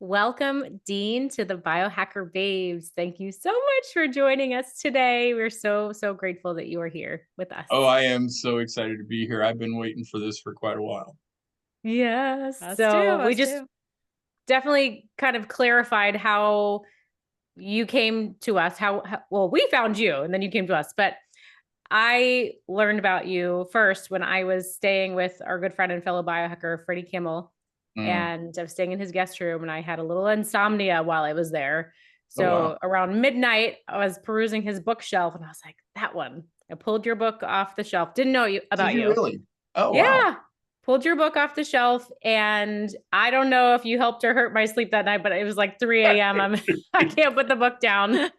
Welcome, Dean, to the Biohacker Babes. Thank you so much for joining us today. We're so grateful that you are here with us. Oh, I am so excited to be here. I've been waiting for this for quite a while. Yes. Us too, So we us just too. definitely kind of clarified how you came to us, well, we found you and then you came to us. But I learned about you first when I was staying with our good friend and fellow biohacker, Freddie Kimmel. And I was staying in his guest room and I had a little insomnia while I was there. Oh, So wow. around midnight, I was perusing his bookshelf and I was like, that one. I pulled your book off the shelf. Didn't know about Did you you. really? Oh, Yeah. wow. Pulled your book off the shelf. And I don't know if you helped or hurt my sleep that night, but it was like 3 a.m. I can't put the book down.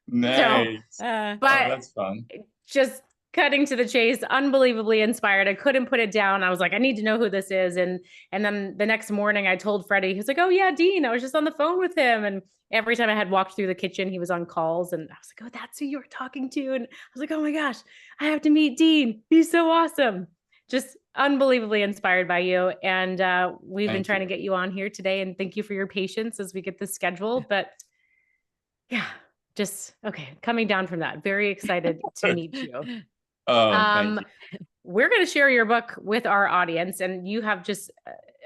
Nice. But that's fun. Just cutting to the chase, unbelievably inspired. I couldn't put it down. I was like, I need to know who this is. And then the next morning I told Freddie, he was like, oh yeah, Dean, I was just on the phone with him. And every time I had walked through the kitchen, he was on calls and I was like, oh, that's who you were talking to. And I was like, oh my gosh, I have to meet Dean. He's so awesome. Just unbelievably inspired by you. And we've been trying to get you on here today. And thank you for your patience as we get this scheduled. But yeah, just okay. Coming down from that, very excited to meet you. Thank you. We're going to share your book with our audience, and you have just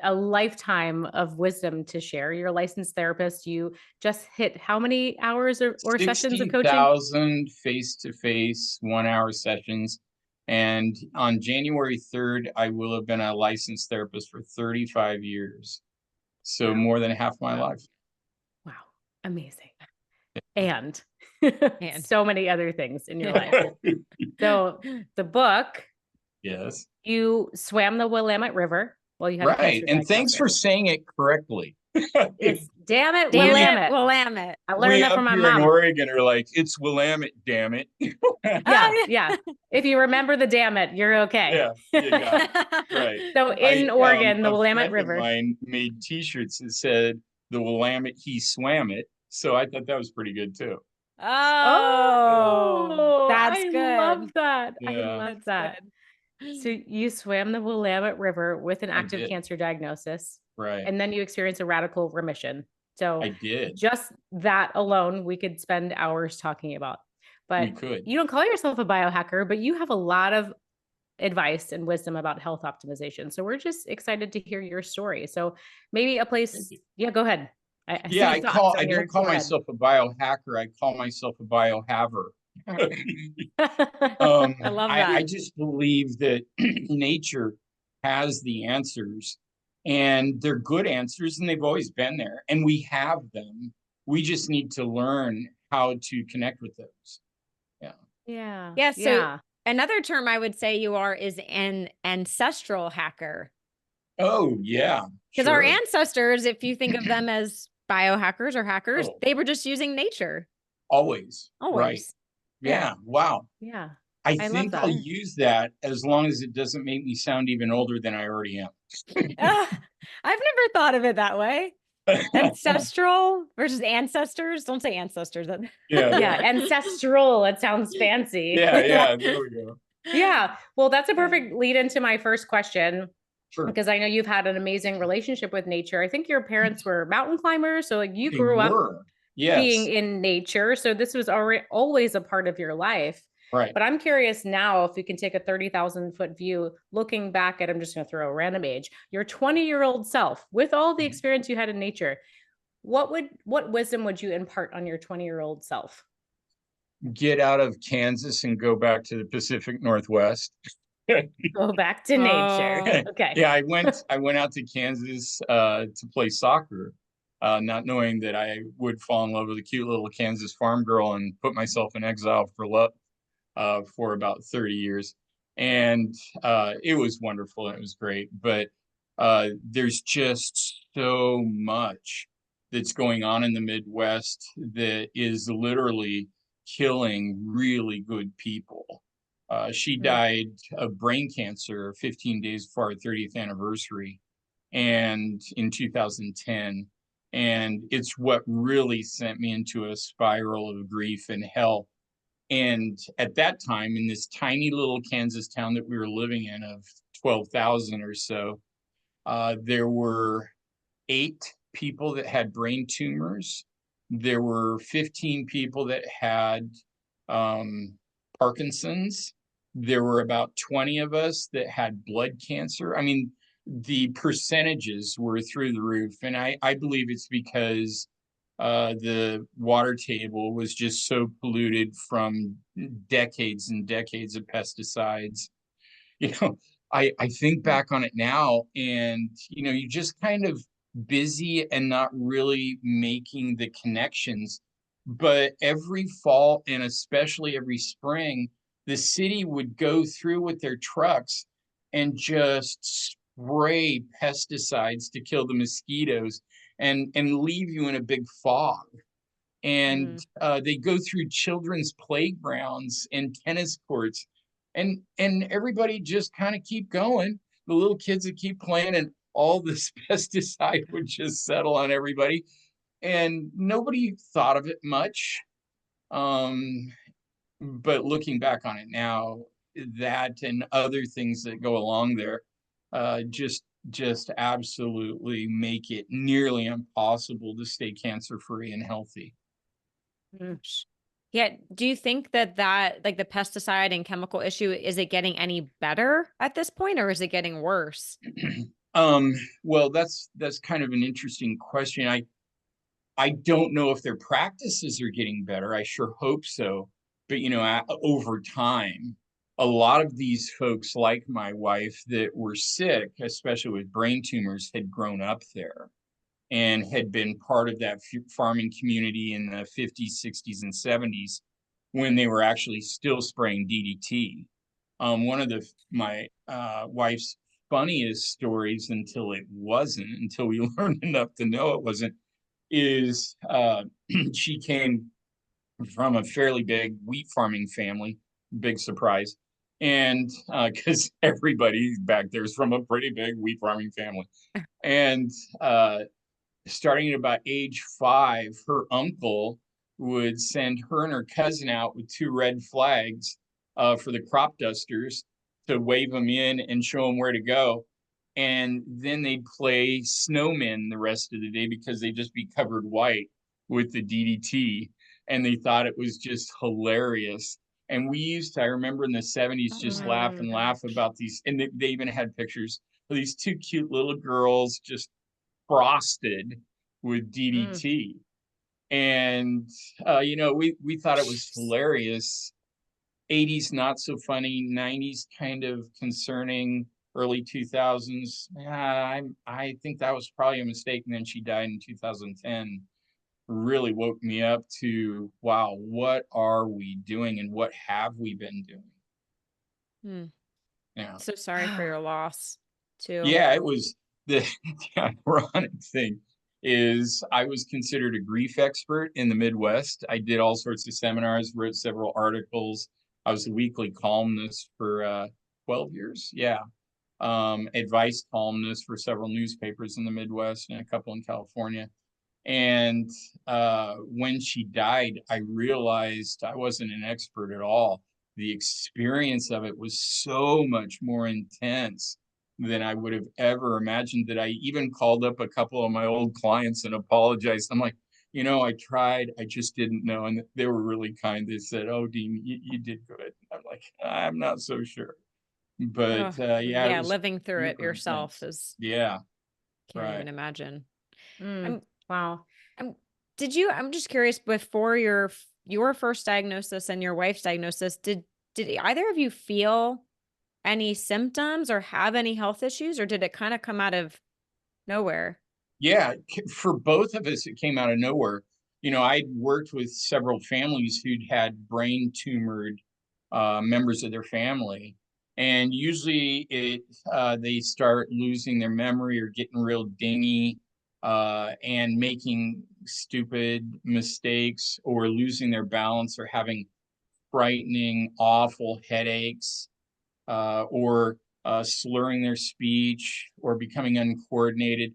a lifetime of wisdom to share. You're a licensed therapist. You just hit how many hours or sessions of coaching? 60,000 face-to-face 1-hour sessions. And on January 3rd, I will have been a licensed therapist for 35 years. So more than half my life. Wow. Amazing. And And so many other things in your life. So the book, yes, you swam the Willamette River while you had a right. cancer And thanks for saying it correctly. It's damn it, damn Willamette. it, Willamette. I learned that from my mom. In Oregon are like, it's Willamette, damn it. Yeah. If you remember the damn it, you're okay. Yeah, you got it. Right. So in Oregon, the Willamette River. Mine made T-shirts that said the Willamette, he swam it. So I thought that was pretty good too. Oh, that's good. I love that. Yeah. I love That's that. good. So you swam the Willamette River with an active did. cancer diagnosis. Right. And then you experienced a radical remission. So I did. Just that alone, we could spend hours talking about. But We could. You don't call yourself a biohacker, but you have a lot of advice and wisdom about health optimization. So we're just excited to hear your story. So maybe a place. Yeah, go ahead. I don't call myself a biohacker. I call myself a biohaver. I love that. I just believe that nature has the answers, and they're good answers, and they've always been there, and we have them. We just need to learn how to connect with those. Yeah. So another term I would say you are is an ancestral hacker. Oh, yeah. Because our ancestors, if you think of them as biohackers or hackers, they were just using nature. Always. Right. Yeah. Wow. Yeah. I think I'll use that as long as it doesn't make me sound even older than I already am. I've never thought of it that way. Ancestral versus ancestors. Don't say ancestors. Yeah. Ancestral. It sounds fancy. Yeah. There we go. Yeah. Well, that's a perfect lead into my first question. Sure. Because I know you've had an amazing relationship with nature. I think your parents were mountain climbers. So like you grew up being in nature. So this was always a part of your life. Right. But I'm curious now if we can take a 30,000 foot view, looking back at, I'm just going to throw a random age, your 20-year-old self with all the experience you had in nature. What wisdom would you impart on your 20-year-old self? Get out of Kansas and go back to the Pacific Northwest. Go back to nature. Okay. Yeah, I went out to Kansas to play soccer, not knowing that I would fall in love with a cute little Kansas farm girl and put myself in exile for about 30 years. And it was wonderful. It was great. But there's just so much that's going on in the Midwest that is literally killing really good people. She died of brain cancer 15 days before our 30th anniversary, and in 2010. And it's what really sent me into a spiral of grief and hell. And at that time, in this tiny little Kansas town that we were living in of 12,000 or so, there were 8 people that had brain tumors. There were 15 people that had Parkinson's. There were about 20 of us that had blood cancer. I mean, the percentages were through the roof. And I believe it's because the water table was just so polluted from decades and decades of pesticides. You know, I think back on it now, and you're just kind of busy and not really making the connections. But every fall and especially every spring, the city would go through with their trucks and just spray pesticides to kill the mosquitoes and leave you in a big fog. And they go through children's playgrounds and tennis courts, and everybody just kind of keep going. The little kids that keep playing, and all this pesticide would just settle on everybody, and nobody thought of it much. But looking back on it now, that and other things that go along there, just absolutely make it nearly impossible to stay cancer free and healthy. Yeah. Do you think that like the pesticide and chemical issue, is it getting any better at this point, or is it getting worse? Well, that's kind of an interesting question. I don't know if their practices are getting better. I sure hope so. But over time, a lot of these folks, like my wife, that were sick, especially with brain tumors, had grown up there and had been part of that farming community in the 50s, 60s, and 70s when they were actually still spraying DDT. One of my wife's funniest stories, until we learned enough to know it wasn't, is she came from a fairly big wheat farming family, big surprise. And because everybody back there is from a pretty big wheat farming family. And starting at about age 5, her uncle would send her and her cousin out with 2 red flags for the crop dusters to wave them in and show them where to go. And then they'd play snowmen the rest of the day because they'd just be covered white with the DDT. And they thought it was just hilarious. And we used to, I remember in the 70s, just laugh about these. And they even had pictures of these 2 cute little girls just frosted with DDT. And we thought it was hilarious. 80s not so funny, 90s kind of concerning, early 2000s. I think that was probably a mistake. And then she died in 2010. Really woke me up to, wow, what are we doing and what have we been doing? Yeah. So sorry for your loss too. Yeah, it was the ironic thing is I was considered a grief expert in the Midwest. I did all sorts of seminars, wrote several articles. I was a weekly columnist for 12 years. Yeah. Advice columnist for several newspapers in the Midwest and a couple in California. And when she died, I realized I wasn't an expert at all. The experience of it was so much more intense than I would have ever imagined, that I even called up a couple of my old clients and apologized. I'm like, I tried, I just didn't know. And they were really kind. They said, "Oh, Dean, you did good." I'm like, I'm not so sure. But yeah, living through it yourself intense. can't even imagine. Wow. I'm just curious, before your first diagnosis and your wife's diagnosis, did either of you feel any symptoms or have any health issues, or did it kind of come out of nowhere? Yeah, for both of us, it came out of nowhere. I'd worked with several families who'd had brain tumored members of their family. And usually they start losing their memory or getting real dingy and making stupid mistakes, or losing their balance, or having frightening, awful headaches, or slurring their speech, or becoming uncoordinated.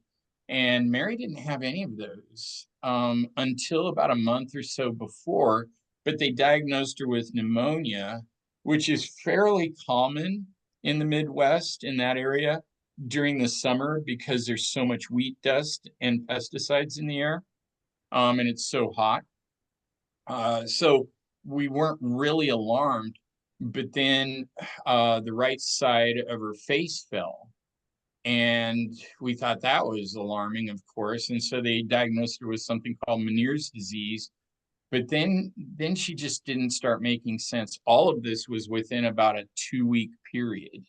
And Mary didn't have any of those until about a month or so before, but they diagnosed her with pneumonia, which is fairly common in the Midwest, in that area. during the summer because there's so much wheat dust and pesticides in the air, and it's so hot. So we weren't really alarmed, but then the right side of her face fell. And we thought that was alarming, of course. And so they diagnosed her with something called Meniere's disease. But then she just didn't start making sense. All of this was within about a 2-week period.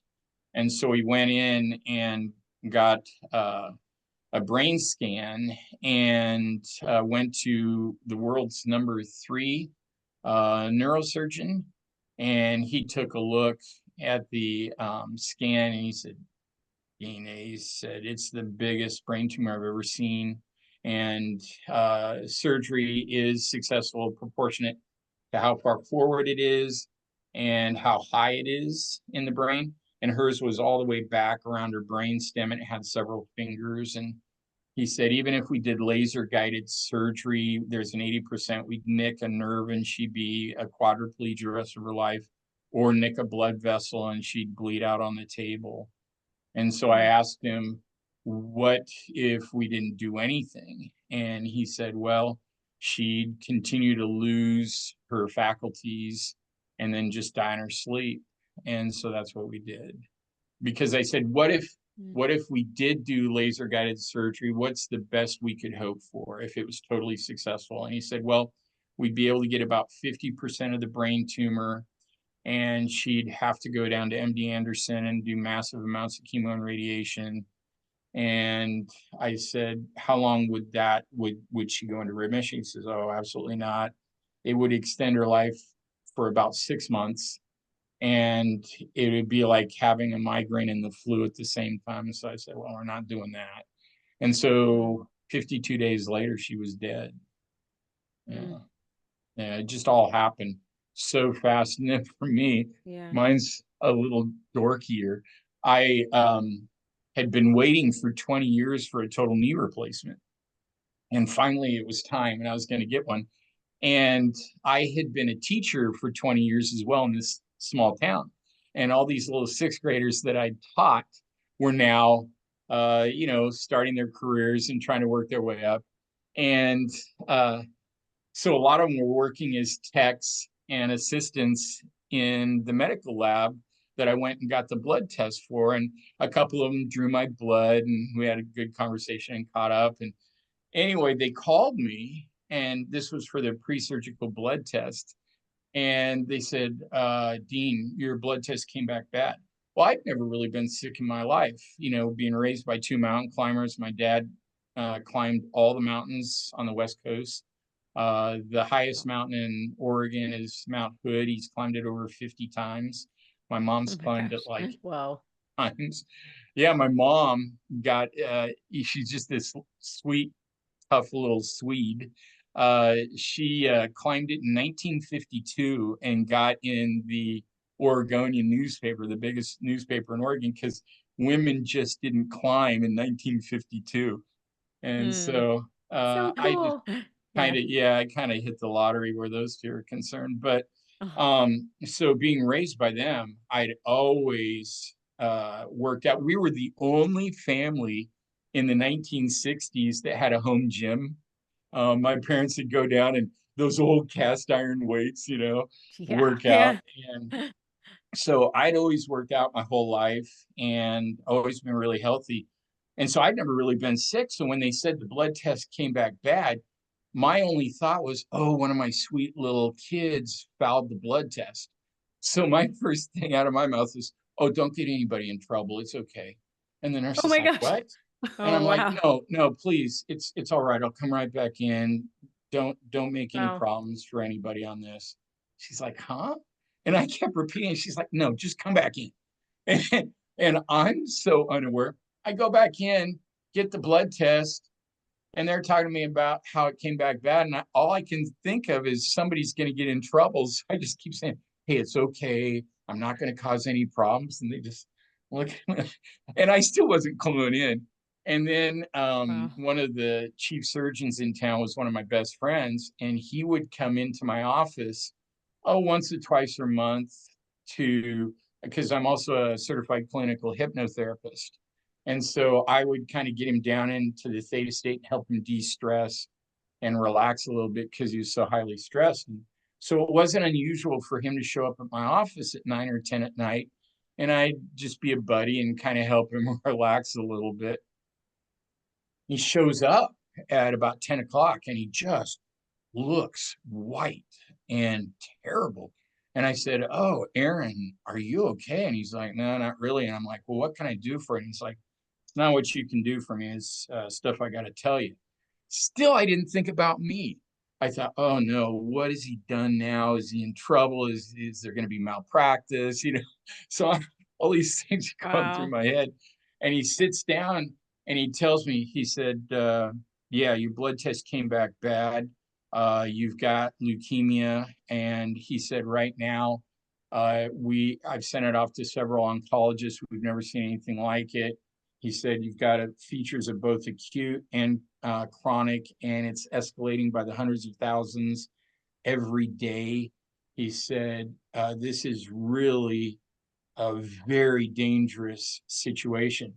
And so we went in and got a brain scan and went to the world's #3 neurosurgeon. And he took a look at the scan and he said, he said, it's the biggest brain tumor I've ever seen. And surgery is successful proportionate to how far forward it is and how high it is in the brain. And hers was all the way back around her brain stem, and it had several fingers. And he said, even if we did laser guided surgery, there's an 80% we'd nick a nerve and she'd be a quadriplegic the rest of her life, or nick a blood vessel and she'd bleed out on the table. And so I asked him, what if we didn't do anything? And he said, well, she'd continue to lose her faculties and then just die in her sleep. And so that's what we did. Because I said, what if we did do laser guided surgery? What's the best we could hope for if it was totally successful? And he said, well, we'd be able to get about 50% of the brain tumor, and she'd have to go down to MD Anderson and do massive amounts of chemo and radiation. And I said, how long would she go into remission? He says, oh, absolutely not. It would extend her life for about 6 months. And it would be like having a migraine and the flu at the same time. So I said, well, we're not doing that. And so 52 days later, she was dead. Yeah. Yeah, it just all happened so fast. And then for me, mine's a little dorkier. I had been waiting for 20 years for a total knee replacement. And finally it was time, and I was going to get one. And I had been a teacher for 20 years as well in this small town. And all these little 6th graders that I taught were now, starting their careers and trying to work their way up. And so a lot of them were working as techs and assistants in the medical lab that I went and got the blood test for. And a couple of them drew my blood, and we had a good conversation and caught up. And anyway, they called me, and this was for the pre-surgical blood test. And they said, Dean, your blood test came back bad. Well, I'd never really been sick in my life, being raised by 2 mountain climbers. My dad climbed all the mountains on the West Coast. The highest mountain in Oregon is Mount Hood. He's climbed it over 50 times. My mom's climbed it like times. Yeah, my mom got, she's just this sweet, tough little Swede. She climbed it in 1952 and got in the Oregonian newspaper, the biggest newspaper in Oregon, because women just didn't climb in 1952. And so So I just cool. I kind of hit the lottery where those two are concerned. But so being raised by them, I'd always worked out. We were the only family in the 1960s that had a home gym. My parents would go down and those old cast iron weights, work out. And so I'd always worked out my whole life and always been really healthy. And so I'd never really been sick. So when they said the blood test came back bad, my only thought was, oh, one of my sweet little kids fouled the blood test. So my first thing out of my mouth is, oh, don't get anybody in trouble. It's okay. And the nurse is like, what? And I'm like, no, please. It's all right. I'll come right back in. Don't make any problems for anybody on this. She's like, huh? And I kept repeating. She's like, no, just come back in. And I'm so unaware. I go back in, get the blood test, and they're talking to me about how it came back bad. And all I can think of is somebody's going to get in trouble. So I just keep saying, hey, it's okay. I'm not going to cause any problems. And they just look, and I still wasn't cluing in. And then one of the chief surgeons in town was one of my best friends, and he would come into my office, once or twice a month because I'm also a certified clinical hypnotherapist. And so I would kind of get him down into the theta state and help him de-stress and relax a little bit because he was so highly stressed. And so it wasn't unusual for him to show up at my office at 9 or 10 at night, and I'd just be a buddy and kind of help him relax a little bit. He shows up at about 10 o'clock and he just looks white and terrible. And I said, "Oh, Aaron, are you okay?" And he's like, "No, not really." And I'm like, "Well, what can I do for you?" And he's like, "It's not what you can do for me. It's stuff I got to tell you." Still, I didn't think about me. I thought, "Oh no, what has he done now? Is he in trouble? Is there going to be malpractice?" So all these things are going through Wow. my head. And he sits down and he tells me, he said, "Yeah, your blood test came back bad. You've got leukemia." And he said, "Right now, I've sent it off to several oncologists. We've never seen anything like it." He said, "You've got features of both acute and chronic, and it's escalating by the hundreds of thousands every day." He said, "This is really a very dangerous situation."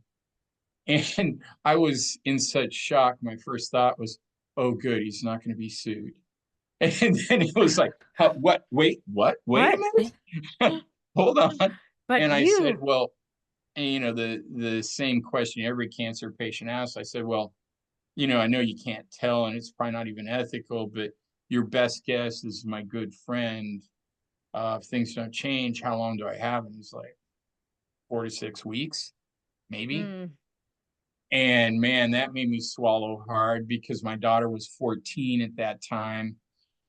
And I was in such shock. My first thought was, "Oh, good, he's not going to be sued." And then he was like, "What? Wait, what? Wait a What? minute. Hold on." But And I said, you, "Well," and the same question every cancer patient asks. I said, "Well, I know you can't tell, and it's probably not even ethical, but your best guess is my good friend. If things don't change, how long do I have?" And he's like, 4 to 6 weeks, maybe. mm, And man, that made me swallow hard because my daughter was 14 at that time.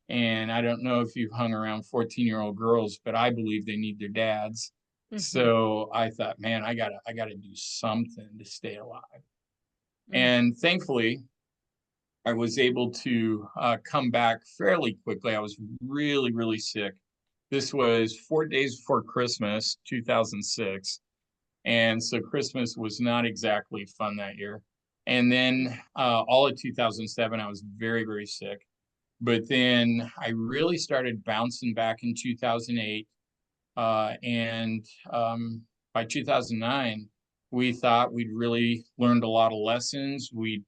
And I don't know if you've hung around 14-year-old girls, but I believe they need their dads. mhm, So I thought, man, I gotta do something to stay alive. mm, And thankfully, I was able to come back fairly quickly. I was really, really sick. This was 4 days before Christmas, 2006. And so Christmas was not exactly fun that year. And then all of 2007, I was very, very sick. But then I really started bouncing back in 2008. And by 2009, we thought we'd really learned a lot of lessons. We'd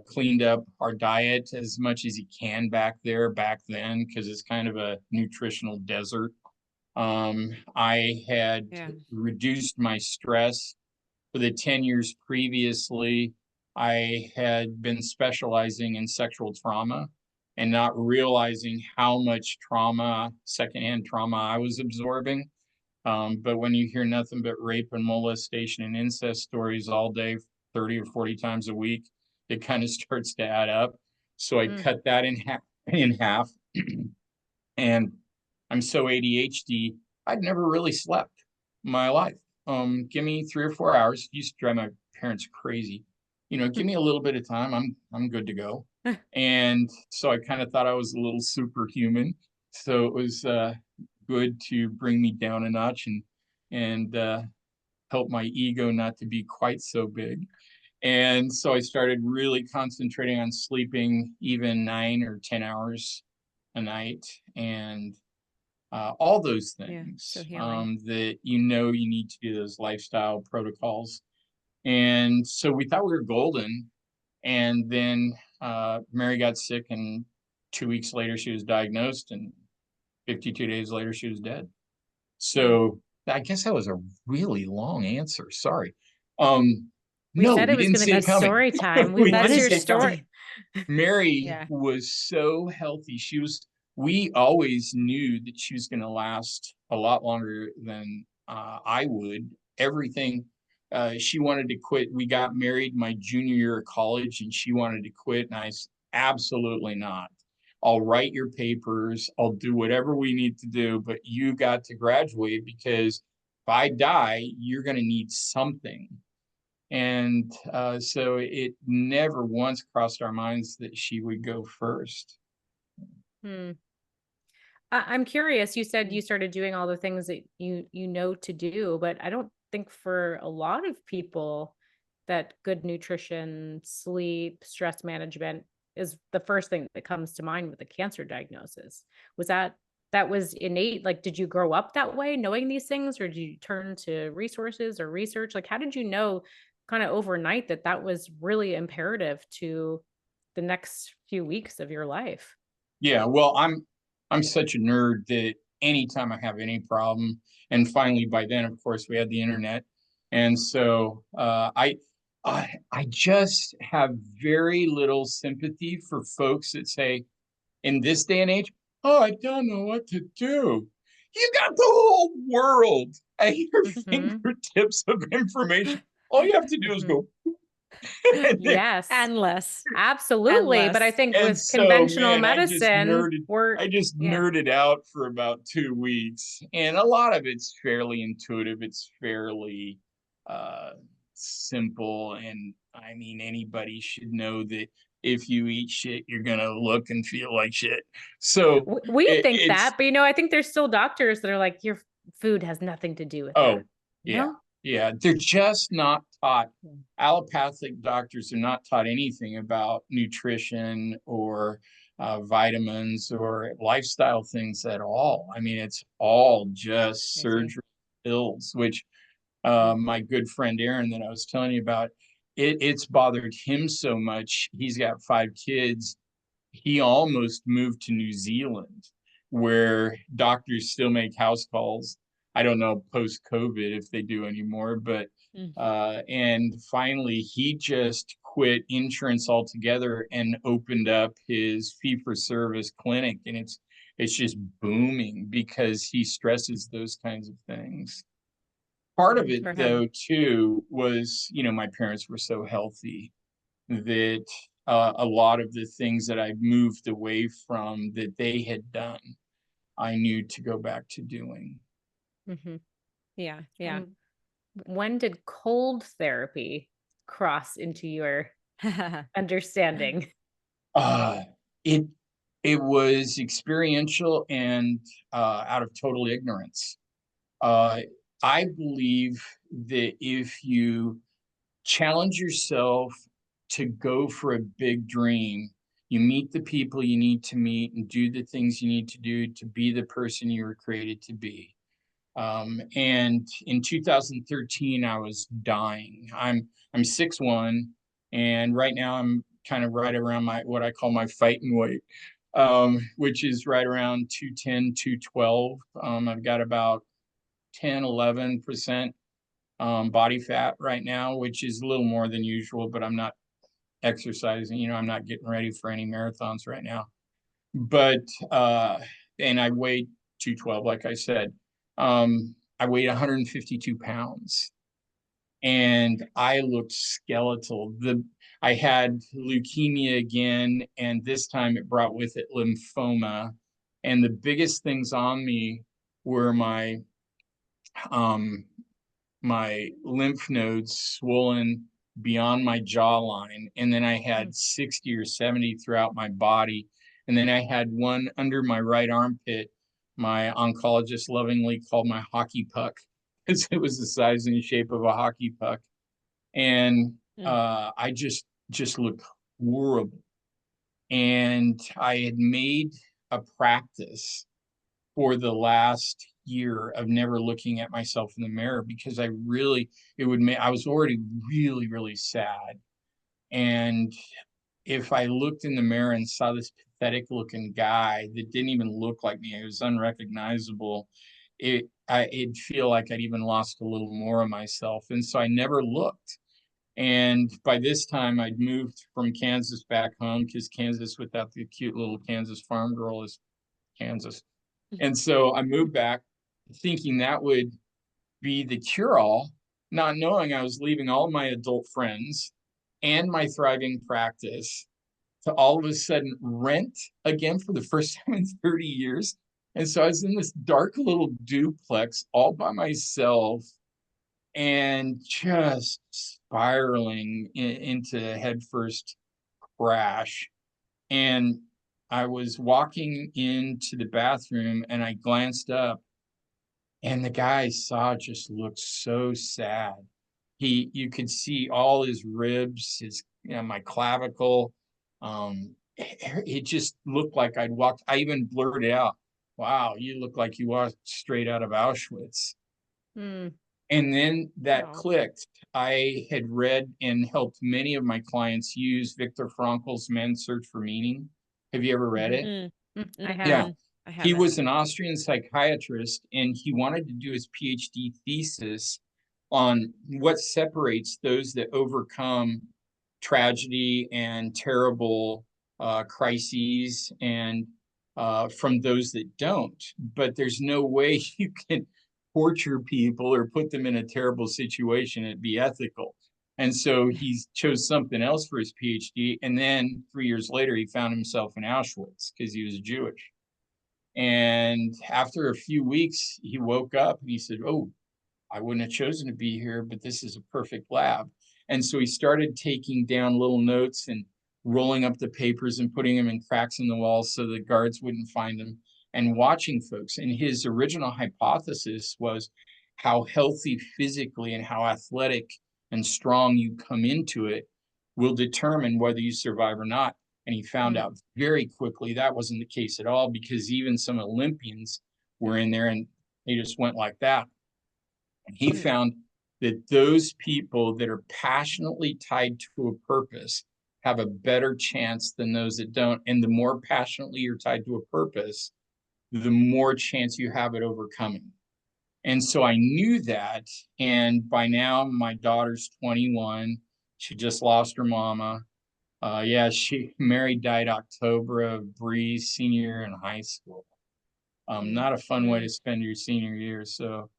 cleaned up our diet as much as you can back then, because it's kind of a nutritional desert. I had Yeah. reduced my stress for the 10 years previously. I had been specializing in sexual trauma and not realizing how much trauma, secondhand trauma, I was absorbing. But when you hear nothing but rape and molestation and incest stories all day, 30 or 40 times a week, it kind of starts to add up. So I mm. cut that in half. And I'm so ADHD, I'd never really slept my life. Give me 3 or 4 hours. It used to drive my parents crazy. Give me a little bit of time, I'm good to go. And so I kind of thought I was a little superhuman. So it was good to bring me down a notch and help my ego not to be quite so big. And so I started really concentrating on sleeping even 9 or 10 hours a night, and all those Yeah. things So healing. that you need to do, those lifestyle protocols. And so we thought we were golden. And then Mary got sick, and 2 weeks later she was diagnosed, and 52 days later she was dead. Mm. So I guess that was a really long answer. Sorry. We No, said it we was didn't going to see be it coming. story time. We We That's didn't wanted your see it coming. to. story. Mary Yeah. was so healthy. We always knew that she was going to last a lot longer than I would. Everything, she wanted to quit. We got married my junior year of college, and she wanted to quit. And I said, absolutely not. I'll write your papers. I'll do whatever we need to do, but you got to graduate, because if I die, you're going to need something. And so it never once crossed our minds that she would go first. Hmm. I'm curious. You said you started doing all the things that you know to do, but I don't think for a lot of people that good nutrition, sleep, stress management is the first thing that comes to mind with a cancer diagnosis. Was that was innate? Like, did you grow up that way, knowing these things, or did you turn to resources or research? Like, how did you know kind of overnight that was really imperative to the next few weeks of your life. Yeah, well, I'm such a nerd that anytime I have any problem, and finally by then, of course, we had the internet, and so I just have very little sympathy for folks that say, in this day and age, oh, I don't know what to do. You got the whole world at your fingertips of information. All you have to do is go. Yes. Endless. Absolutely. But I Endless. think And with so, conventional man, medicine, I just nerded out for about 2 weeks. And a lot of it's fairly intuitive. It's fairly simple. And I mean, anybody should know that if you eat shit, you're gonna look and feel like shit. So we think it's that, but I think there's still doctors that are like, your food has nothing to do with that. yeah. No? Yeah, they're just not taught. Allopathic doctors are not taught anything about nutrition or vitamins or lifestyle things at all. I mean, it's all just surgery pills, which my good friend Aaron that I was telling you about, it's bothered him so much. He's got 5 kids. He almost moved to New Zealand, where doctors still make house calls. I don't know post COVID if they do anymore, but and finally he just quit insurance altogether and opened up his fee for service clinic, and it's just booming because he stresses those kinds of things. Part of it though too was, my parents were so healthy that a lot of the things that I moved away from that they had done, I knew to go back to doing. Yeah. Yeah. And when did cold therapy cross into your understanding? It was experiential and out of total ignorance. I believe that if you challenge yourself to go for a big dream, you meet the people you need to meet and do the things you need to do to be the person you were created to be. And in 2013, I was dying. I'm 6'1", and right now I'm kind of right around what I call my fighting weight, which is right around 210, 212. I've got about 10-11% body fat right now, which is a little more than usual, but I'm not exercising. I'm not getting ready for any marathons right now. But and I weighed 212, like I said. I weighed 152 pounds, and I looked skeletal. I had leukemia again, and this time it brought with it lymphoma. And the biggest things on me were my lymph nodes swollen beyond my jawline. And then I had 60 or 70 throughout my body. And then I had one under my right armpit. My oncologist lovingly called my hockey puck because it was the size and shape of a hockey puck. And I just looked horrible. And I had made a practice for the last year of never looking at myself in the mirror because I was already really, really sad. And if I looked in the mirror and saw this pathetic looking guy that didn't even look like me, it was unrecognizable, it'd feel like I'd even lost a little more of myself. And so I never looked. And by this time I'd moved from Kansas back home, because Kansas without the cute little Kansas farm girl is Kansas. And so I moved back thinking that would be the cure-all, not knowing I was leaving all my adult friends and my thriving practice to all of a sudden rent again for the first time in 30 years. And so I was in this dark little duplex all by myself and just spiraling into headfirst crash. And I was walking into the bathroom and I glanced up, and the guy I saw just looked so sad. You could see all his ribs, my clavicle. It just looked like I'd walked. I even blurted out, "Wow, you look like you walked straight out of Auschwitz." And then that Wow. clicked. I had read and helped many of my clients use Viktor Frankl's Man's Search for Meaning. Have you ever read it? Mm, I Yeah. have. I He haven't. was an Austrian psychiatrist, and he wanted to do his PhD thesis on what separates those that overcome tragedy and terrible crises and from those that don't. But there's no way you can torture people or put them in a terrible situation and be ethical. And so he chose something else for his PhD. And then 3 years later, he found himself in Auschwitz because he was Jewish. And after a few weeks, he woke up and he said, "Oh, I wouldn't have chosen to be here, but this is a perfect lab." And so he started taking down little notes and rolling up the papers and putting them in cracks in the walls so the guards wouldn't find them, and watching folks. And his original hypothesis was how healthy physically and how athletic and strong you come into it will determine whether you survive or not. And he found out very quickly that wasn't the case at all, because even some Olympians were in there and they just went like that. And he found that those people that are passionately tied to a purpose have a better chance than those that don't. And the more passionately you're tied to a purpose, the more chance you have at overcoming. And so I knew that. And by now, my daughter's 21. She just lost her mama. Yeah, she Mary died October of Bree's senior year in high school. Not a fun way to spend your senior year. So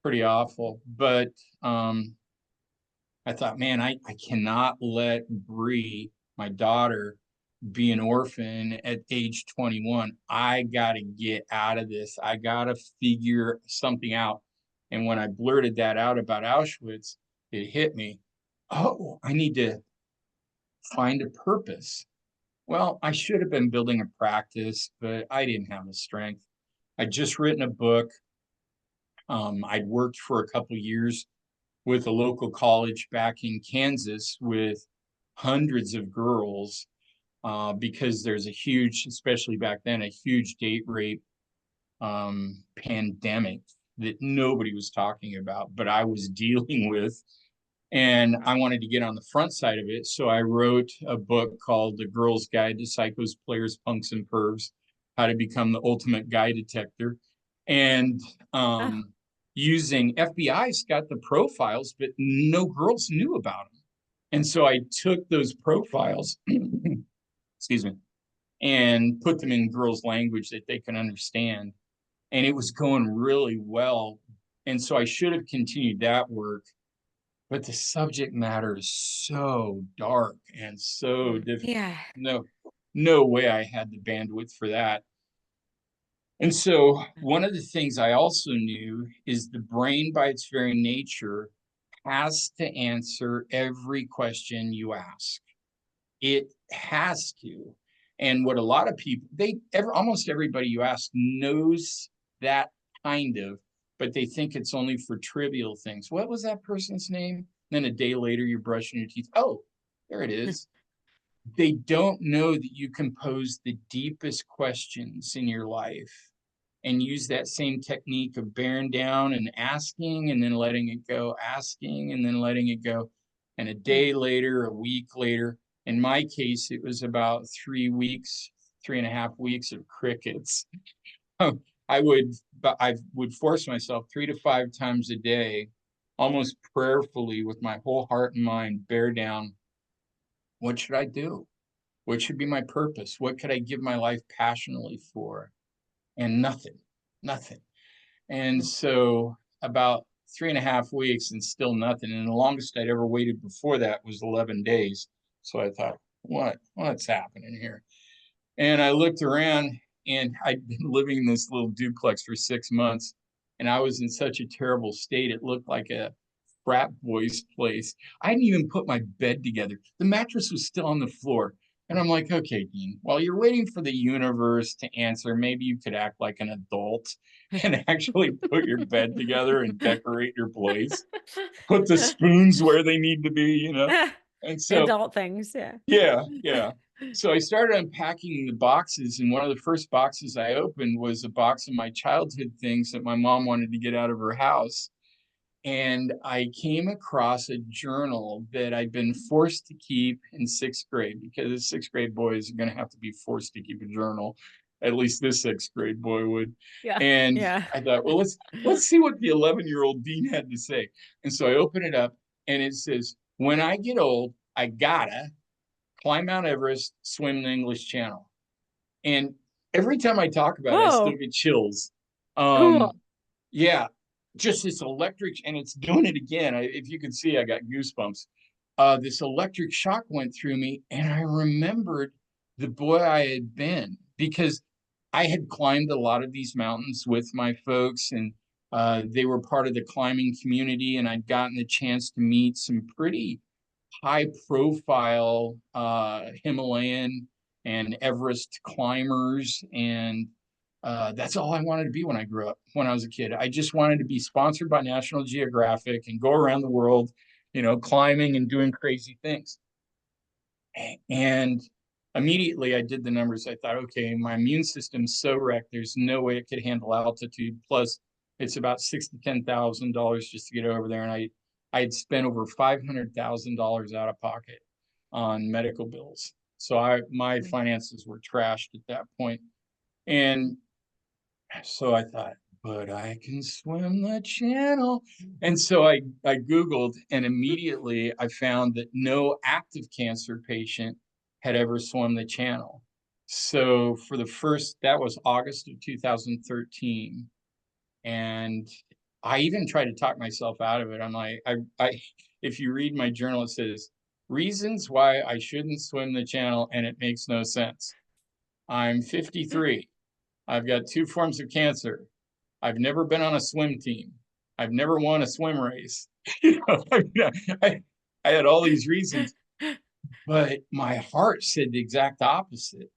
pretty awful. But I thought, man, I cannot let Bree, my daughter, be an orphan at age 21. I got to get out of this. I got to figure something out. And when I blurted that out about Auschwitz, it hit me. Oh, I need to find a purpose. Well, I should have been building a practice, but I didn't have the strength. I'd just written a book. I'd worked for a couple of years with a local college back in Kansas with hundreds of girls, because there's a huge, especially back then, a huge date rape pandemic that nobody was talking about, but I was dealing with. And I wanted to get on the front side of it. So I wrote a book called The Girl's Guide to Psychos, Players, Punks, and Pervs, How to Become the Ultimate Guy Detector. And using FBI's got the profiles, but no girls knew about them. And so I took those profiles, excuse me, and put them in girls' language that they can understand. And it was going really well. And so I should have continued that work. But the subject matter is so dark and so difficult. Yeah. No way I had the bandwidth for that. And so one of the things I also knew is the brain, by its very nature, has to answer every question you ask. It has to. And what a lot of people, almost everybody you ask knows that kind of, but they think it's only for trivial things. What was that person's name? And then a day later, you're brushing your teeth. Oh, there it is. They don't know that you can pose the deepest questions in your life and use that same technique of bearing down and asking and then letting it go, asking and then letting it go. And a day later, a week later, in my case, it was about 3 weeks, 3.5 weeks of crickets. I would force myself 3 to 5 times a day, almost prayerfully, with my whole heart and mind, bear down. What should I do? What should be my purpose? What could I give my life passionately for? And nothing. And so about 3.5 weeks and still nothing. And the longest I'd ever waited before that was 11 days. So I thought, what's happening here? And I looked around, and I'd been living in this little duplex for 6 months, and I was in such a terrible state. It looked like a frat boys place. I hadn't even put my bed together. The mattress was still on the floor. And I'm like, okay, Dean, while you're waiting for the universe to answer, maybe you could act like an adult and actually put your bed together and decorate your place. Put the spoons where they need to be, And so, adult things. yeah. So I started unpacking the boxes, and one of the first boxes I opened was a box of my childhood things that my mom wanted to get out of her house. And I came across a journal that I'd been forced to keep in 6th grade, because 6th grade boys are going to have to be forced to keep a journal. At least this 6th grade boy would. Yeah. And Yeah. I thought, well, let's see what the 11-year-old Dean had to say. And so I open it up, and it says, when I get old, I gotta climb Mount Everest, swim the English Channel. And every time I talk about it, I still Whoa. get chills. Cool. Yeah, just this electric, and it's doing it again. If you can see, I got goosebumps. This electric shock went through me, and I remembered the boy I had been, because I had climbed a lot of these mountains with my folks, and they were part of the climbing community, and I'd gotten the chance to meet some pretty high profile Himalayan and Everest climbers. And that's all I wanted to be when I grew up, when I was a kid. I just wanted to be sponsored by National Geographic and go around the world, climbing and doing crazy things. And immediately I did the numbers. I thought, okay, my immune system's so wrecked, there's no way it could handle altitude. Plus, it's about $6,000 to $10,000 just to get over there. And I had spent over $500,000 out of pocket on medical bills. So my finances were trashed at that point. And so I thought, but I can swim the channel. And so I Googled, and immediately I found that no active cancer patient had ever swum the channel. So that was August of 2013. And I even tried to talk myself out of it. I'm like, if you read my journal, it says reasons why I shouldn't swim the channel, and it makes no sense. I'm 53. I've got 2 forms of cancer. I've never been on a swim team. I've never won a swim race. I had all these reasons, but my heart said the exact opposite.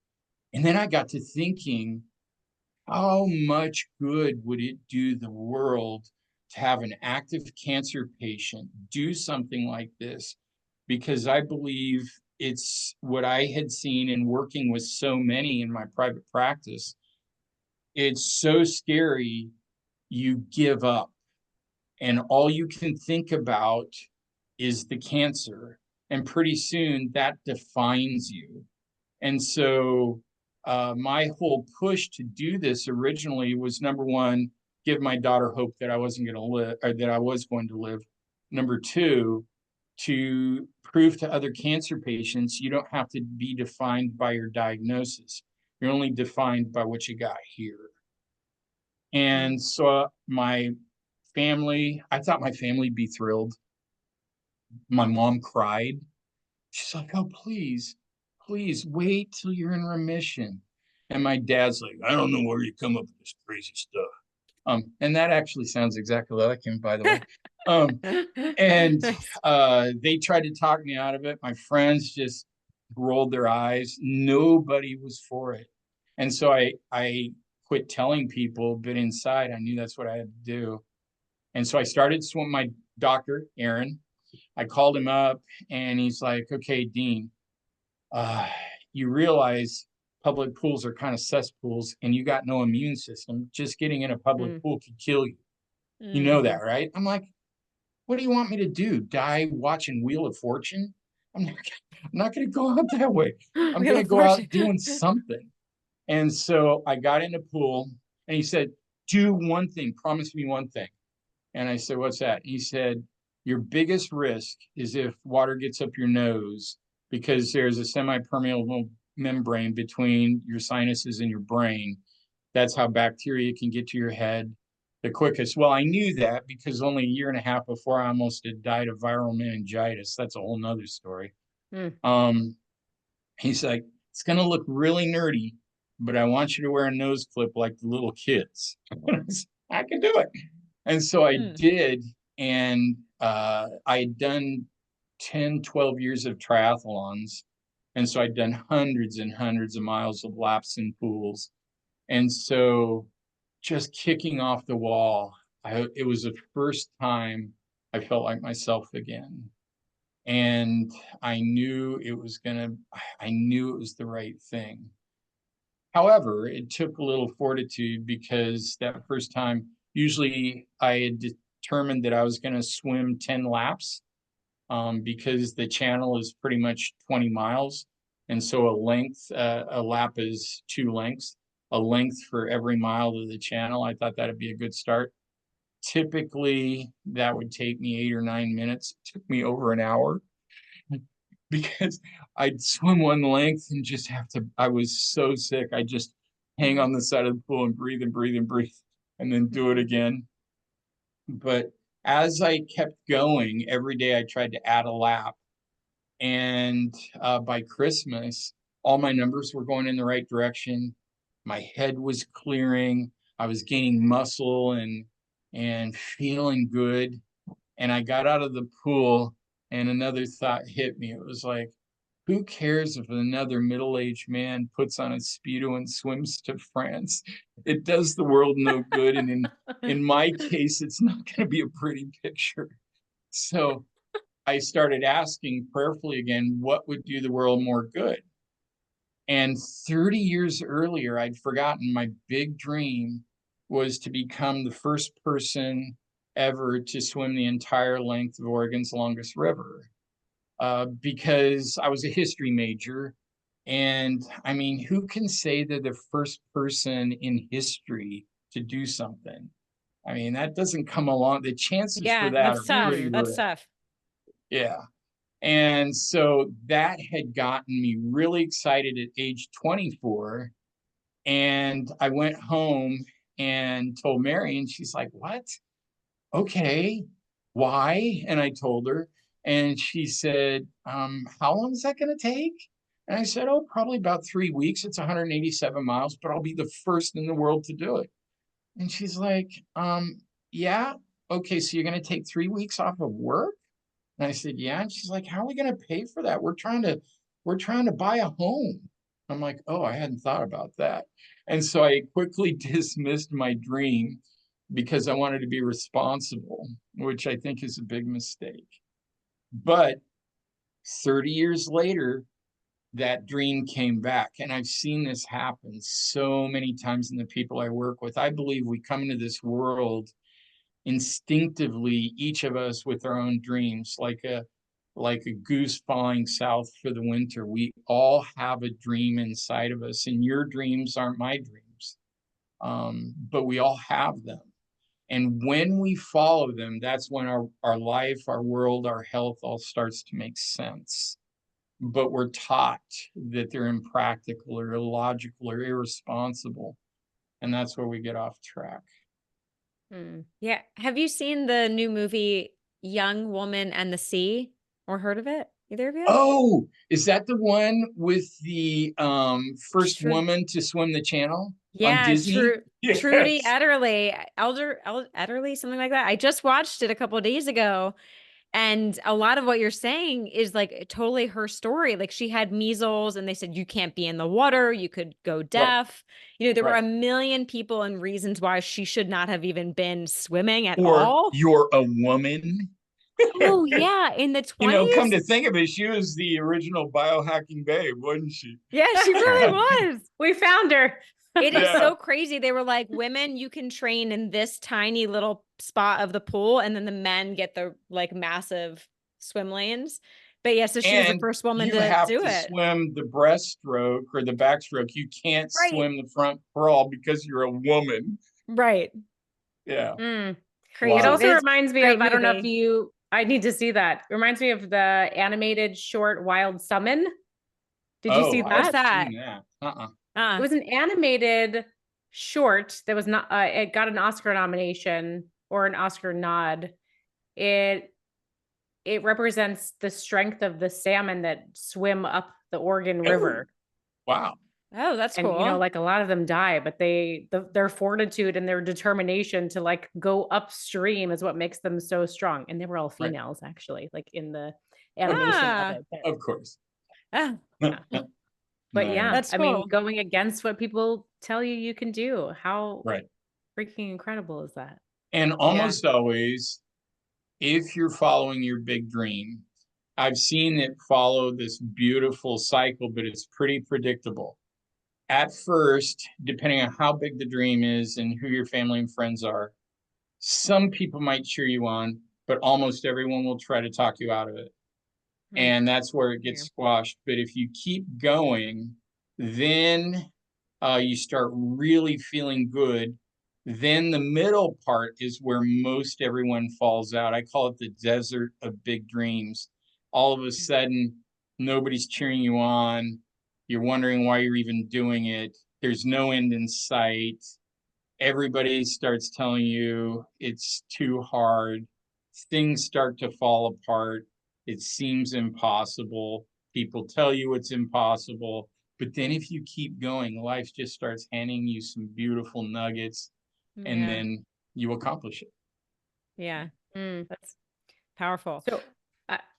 And then I got to thinking, how much good would it do the world to have an active cancer patient do something like this? Because I believe it's what I had seen in working with so many in my private practice. It's so scary, you give up, and all you can think about is the cancer. And pretty soon that defines you. And so my whole push to do this originally was, number one, give my daughter hope that I wasn't going to live, or that I was going to live. Number two, to prove to other cancer patients you don't have to be defined by your diagnosis. You're only defined by what you got here. And so I thought my family would be thrilled. My mom cried. She's like, oh, please wait till you're in remission. And my dad's like, I don't know where you come up with this crazy stuff. And that actually sounds exactly like him, by the way. And Nice. they tried to talk me out of it. My friends just rolled their eyes. Nobody was for it. And so I quit telling people, but inside I knew that's what I had to do. And so I started swimming. My doctor, Aaron, I called him up, and he's like, okay, Dean, you realize public pools are kind of cesspools, and you got no immune system. Just getting in a public pool could kill you. You know that, right? I'm like, what do you want me to do? Die watching Wheel of Fortune? I'm not going to go out that way. I'm going to go out doing something. And so I got in the pool, and he said, do one thing, promise me one thing. And I said, what's that? He said, your biggest risk is if water gets up your nose, because there's a semi-permeable membrane between your sinuses and your brain. That's how bacteria can get to your head the quickest. Well, I knew that because only a year and a half before I almost had died of viral meningitis. That's a whole nother story. He's like, it's going to look really nerdy, but I want you to wear a nose clip like the little kids. I can do it. And so I did. And I had done 10, 12 years of triathlons. And so I'd done hundreds and hundreds of miles of laps in pools. And so just kicking off the wall, it was the first time I felt like myself again. And I knew it was the right thing. However, it took a little fortitude, because that first time, usually I had determined that I was going to swim 10 laps because the channel is pretty much 20 miles. And so a lap is 2 lengths, a length for every mile of the channel. I thought that'd be a good start. Typically, that would take me 8 or 9 minutes. It took me over an hour because I'd swim one length and just I was so sick. I just hang on the side of the pool and breathe and breathe and breathe and then do it again. But as I kept going, every day I tried to add a lap. And by Christmas, all my numbers were going in the right direction. My head was clearing. I was gaining muscle and feeling good. And I got out of the pool and another thought hit me. It was like, who cares if another middle-aged man puts on a Speedo and swims to France? It does the world no good. And in my case, it's not going to be a pretty picture. So I started asking prayerfully again, what would do the world more good? And 30 years earlier, I'd forgotten my big dream was to become the first person ever to swim the entire length of Oregon's longest river. Because I was a history major. And I mean, who can say they're the first person in history to do something? I mean, that doesn't come along. The chances for that that's are tough. pretty That's rare. tough. Yeah. And so that had gotten me really excited at age 24. And I went home and told Mary, and she's like, what? Okay, why? And I told her, and she said, how long is that going to take? And I said, oh, probably about 3 weeks. It's 187 miles, but I'll be the first in the world to do it. And she's like, yeah, okay, so you're going to take 3 weeks off of work? And I said, yeah. And she's like, how are we going to pay for that? We're trying to buy a home. I'm like, oh, I hadn't thought about that. And so I quickly dismissed my dream because I wanted to be responsible, which I think is a big mistake. But 30 years later, that dream came back. And I've seen this happen so many times in the people I work with. I believe we come into this world instinctively, each of us with our own dreams, like a goose flying south for the winter. We all have a dream inside of us, and your dreams aren't my dreams, but we all have them. And when we follow them, that's when our life, our world, our health all starts to make sense. But we're taught that they're impractical or illogical or irresponsible. And that's where we get off track. Yeah. Have you seen the new movie Young Woman and the Sea, or heard of it? Either of you? Oh, is that the one with the first woman to swim the channel on Disney? Yes. Trudy Ederle, Ederle, something like that. I just watched it a couple of days ago. And a lot of what you're saying is like totally her story. Like she had measles and they said, you can't be in the water. You could go deaf. Right. There were a million people and reasons why she should not have even been swimming at all. Or you're a woman. Oh yeah. In the 20s. Come to think of it, she was the original biohacking babe, wasn't she? Yeah, she really was. We found her. It is so crazy. They were like, women, you can train in this tiny little spot of the pool, and then the men get the like massive swim lanes. But yeah, so she was the first woman to do it. Swim the breaststroke or the backstroke. You can't swim the front crawl because you're a woman. Right. Yeah. Crazy. It also reminds me of, I don't know if you, I need to see that. It reminds me of the animated short Wild Summon. Did you see that? What's that? It was an animated short that was not, it got an Oscar nomination or an Oscar nod. It represents the strength of the salmon that swim up the Oregon River. Wow. Oh, that's cool. And, like a lot of them die, but their fortitude and their determination to like go upstream is what makes them so strong. And they were all females actually, like in the animation of it. Of course. But yeah, that's cool. I mean, going against what people tell you can do. How freaking incredible is that? And almost always, if you're following your big dream, I've seen it follow this beautiful cycle, but it's pretty predictable. At first, depending on how big the dream is and who your family and friends are, some people might cheer you on, but almost everyone will try to talk you out of it. And that's where it gets squashed. But if you keep going, then you start really feeling good. Then the middle part is where most everyone falls out. I call it the desert of big dreams. All of a sudden, nobody's cheering you on. You're wondering why you're even doing it. There's no end in sight. Everybody starts telling you it's too hard. Things start to fall apart. It seems impossible. People tell you it's impossible. But then if you keep going, life just starts handing you some beautiful nuggets, and then you accomplish it. Yeah. That's powerful. So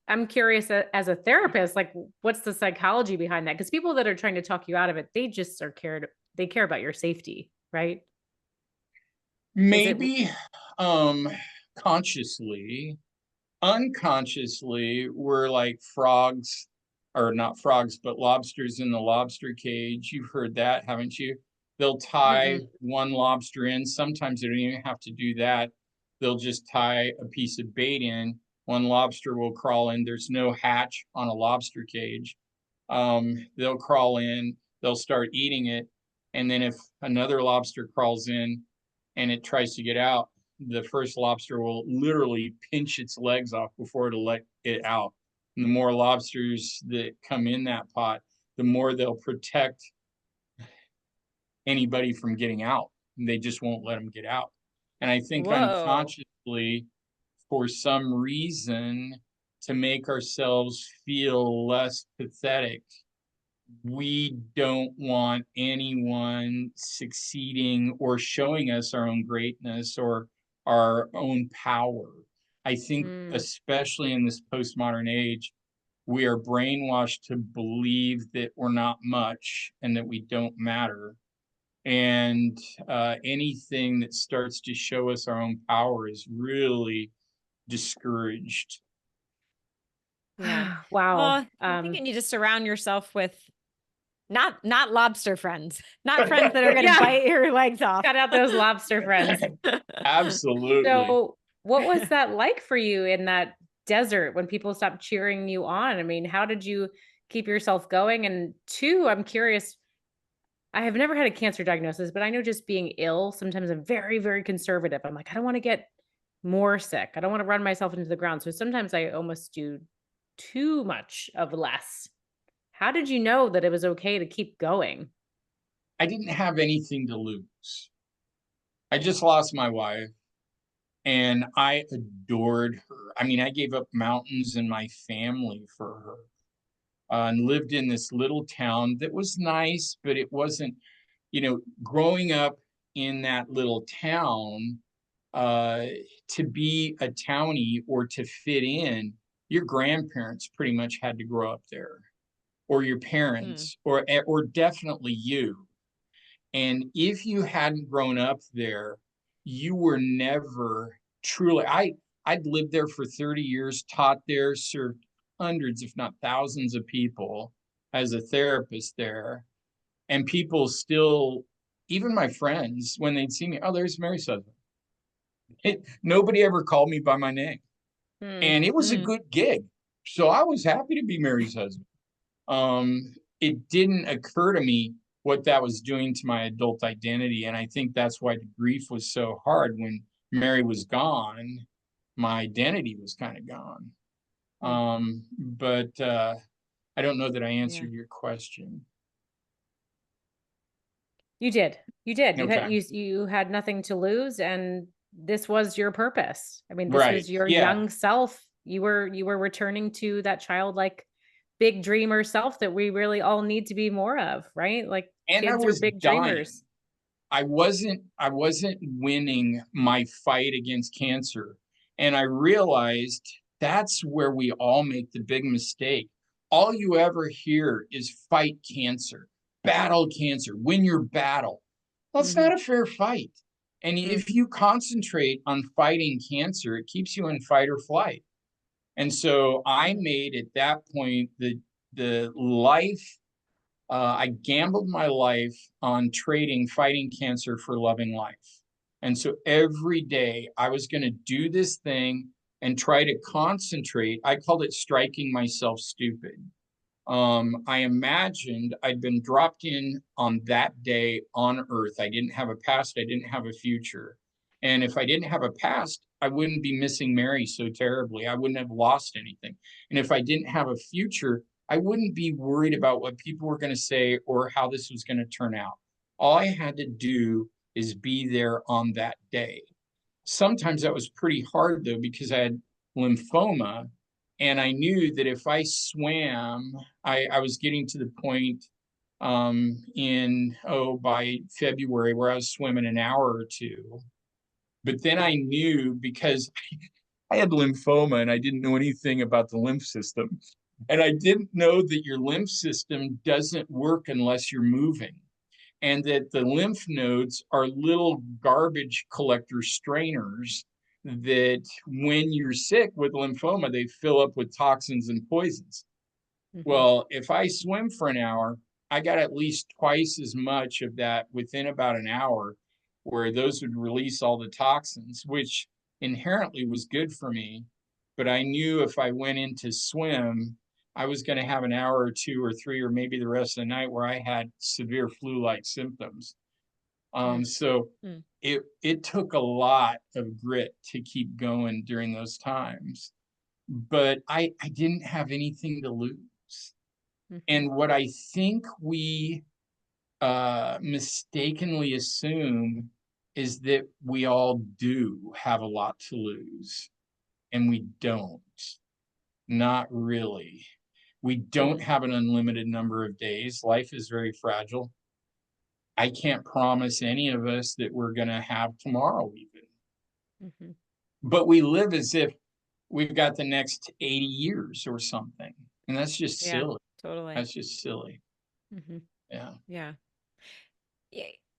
I'm curious, as a therapist, like, what's the psychology behind that? Because people that are trying to talk you out of it, they just they care about your safety, right? Maybe consciously. Unconsciously, we're like frogs, or not frogs, but lobsters in the lobster cage. You've heard that, haven't you? They'll tie one lobster in. Sometimes they don't even have to do that. They'll just tie a piece of bait in. One lobster will crawl in. There's no hatch on a lobster cage. They'll crawl in, they'll start eating it. And then if another lobster crawls in and it tries to get out, the first lobster will literally pinch its legs off before it'll let it out. And the more lobsters that come in that pot, the more they'll protect anybody from getting out. And they just won't let them get out. And I think unconsciously, for some reason, to make ourselves feel less pathetic, we don't want anyone succeeding or showing us our own greatness or our own power. I think, especially in this postmodern age, we are brainwashed to believe that we're not much and that we don't matter. And anything that starts to show us our own power is really discouraged. Yeah. Wow. Well, I'm thinking you just surround yourself with not lobster friends, not friends that are going to bite your legs off. Cut out those lobster friends. Absolutely. So what was that like for you in that desert when people stopped cheering you on? I mean, how did you keep yourself going? And two, I'm curious, I have never had a cancer diagnosis, but I know just being ill, sometimes I'm very, very conservative. I'm like, I don't want to get more sick. I don't want to run myself into the ground. So sometimes I almost do too much of less. How did you know that it was okay to keep going? I didn't have anything to lose. I just lost my wife and I adored her. I mean, I gave up mountains and my family for her. And lived in this little town that was nice, but it wasn't, growing up in that little town, to be a townie or to fit in, your grandparents pretty much had to grow up there, or your parents, or definitely you. And if you hadn't grown up there, you were never truly. I'd lived there for 30 years, taught there, served hundreds, if not thousands of people as a therapist there. And people still, even my friends, when they'd see me, oh, there's Mary's husband. Nobody ever called me by my name. And it was a good gig. So I was happy to be Mary's husband. It didn't occur to me what that was doing to my adult identity. And I think that's why the grief was so hard. When Mary was gone, my identity was kind of gone. But I don't know that I answered your question. You did. Okay. You had nothing to lose, and this was your purpose. I mean, this was your young self. You were returning to that childlike big dreamer self that we really all need to be more of, right? Like, and kids are big dreamers. I wasn't winning my fight against cancer. And I realized that's where we all make the big mistake. All you ever hear is fight cancer, battle cancer, win your battle. Well, it's not a fair fight. And if you concentrate on fighting cancer, it keeps you in fight or flight. And so I made at that point the life, I gambled my life on trading fighting cancer for loving life. And so every day I was going to do this thing and try to concentrate. I called it striking myself stupid. I imagined I'd been dropped in on that day on Earth. I didn't have a past, I didn't have a future. And if I didn't have a past, I wouldn't be missing Mary so terribly. I wouldn't have lost anything. And if I didn't have a future, I wouldn't be worried about what people were going to say or how this was going to turn out. All I had to do is be there on that day. Sometimes that was pretty hard though, because I had lymphoma. And I knew that if I swam, I was getting to the point by February where I was swimming an hour or two. But then I knew, because I had lymphoma and I didn't know anything about the lymph system. And I didn't know that your lymph system doesn't work unless you're moving. And that the lymph nodes are little garbage collector strainers that when you're sick with lymphoma, they fill up with toxins and poisons. Well, if I swim for an hour, I got at least twice as much of that within about an hour, where those would release all the toxins, which inherently was good for me. But I knew if I went in to swim, I was going to have an hour or two or three, or maybe the rest of the night, where I had severe flu-like symptoms. So it took a lot of grit to keep going during those times, but I didn't have anything to lose. And what I think we mistakenly assume is that we all do have a lot to lose, and we don't. Not really. We don't have an unlimited number of days. Life is very fragile. I can't promise any of us that we're going to have tomorrow even. But we live as if we've got the next 80 years or something. And that's just silly. Totally. That's just silly. Yeah.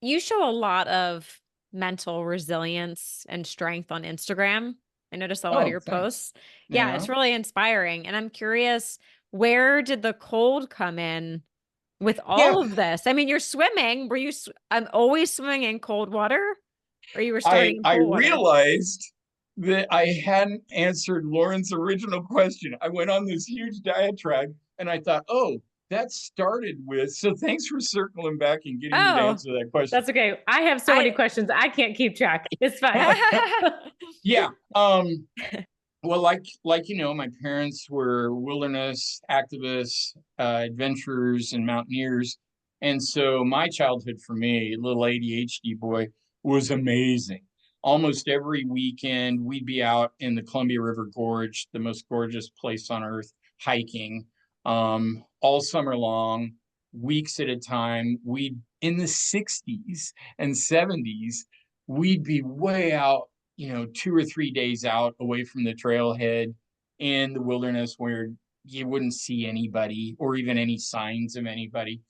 You show a lot of mental resilience and strength on Instagram. I noticed a lot of your posts. Yeah, it's really inspiring. And I'm curious, where did the cold come in with all of this? I mean, you're swimming. Were you, I'm always swimming in cold water, or you were starting in cold water? I realized that I hadn't answered Lauren's original question. I went on this huge diatribe and I thought, oh, that started with, so thanks for circling back and getting me to answer that question. That's okay. I have so many questions. I can't keep track. It's fine. Yeah. Well, like you know, my parents were wilderness activists, adventurers, and mountaineers. And so my childhood, for me, little ADHD boy, was amazing. Almost every weekend, we'd be out in the Columbia River Gorge, the most gorgeous place on earth, hiking, all summer long, weeks at a time. We'd, in the 60s and 70s, we'd be way out, 2 or 3 days out away from the trailhead in the wilderness where you wouldn't see anybody or even any signs of anybody.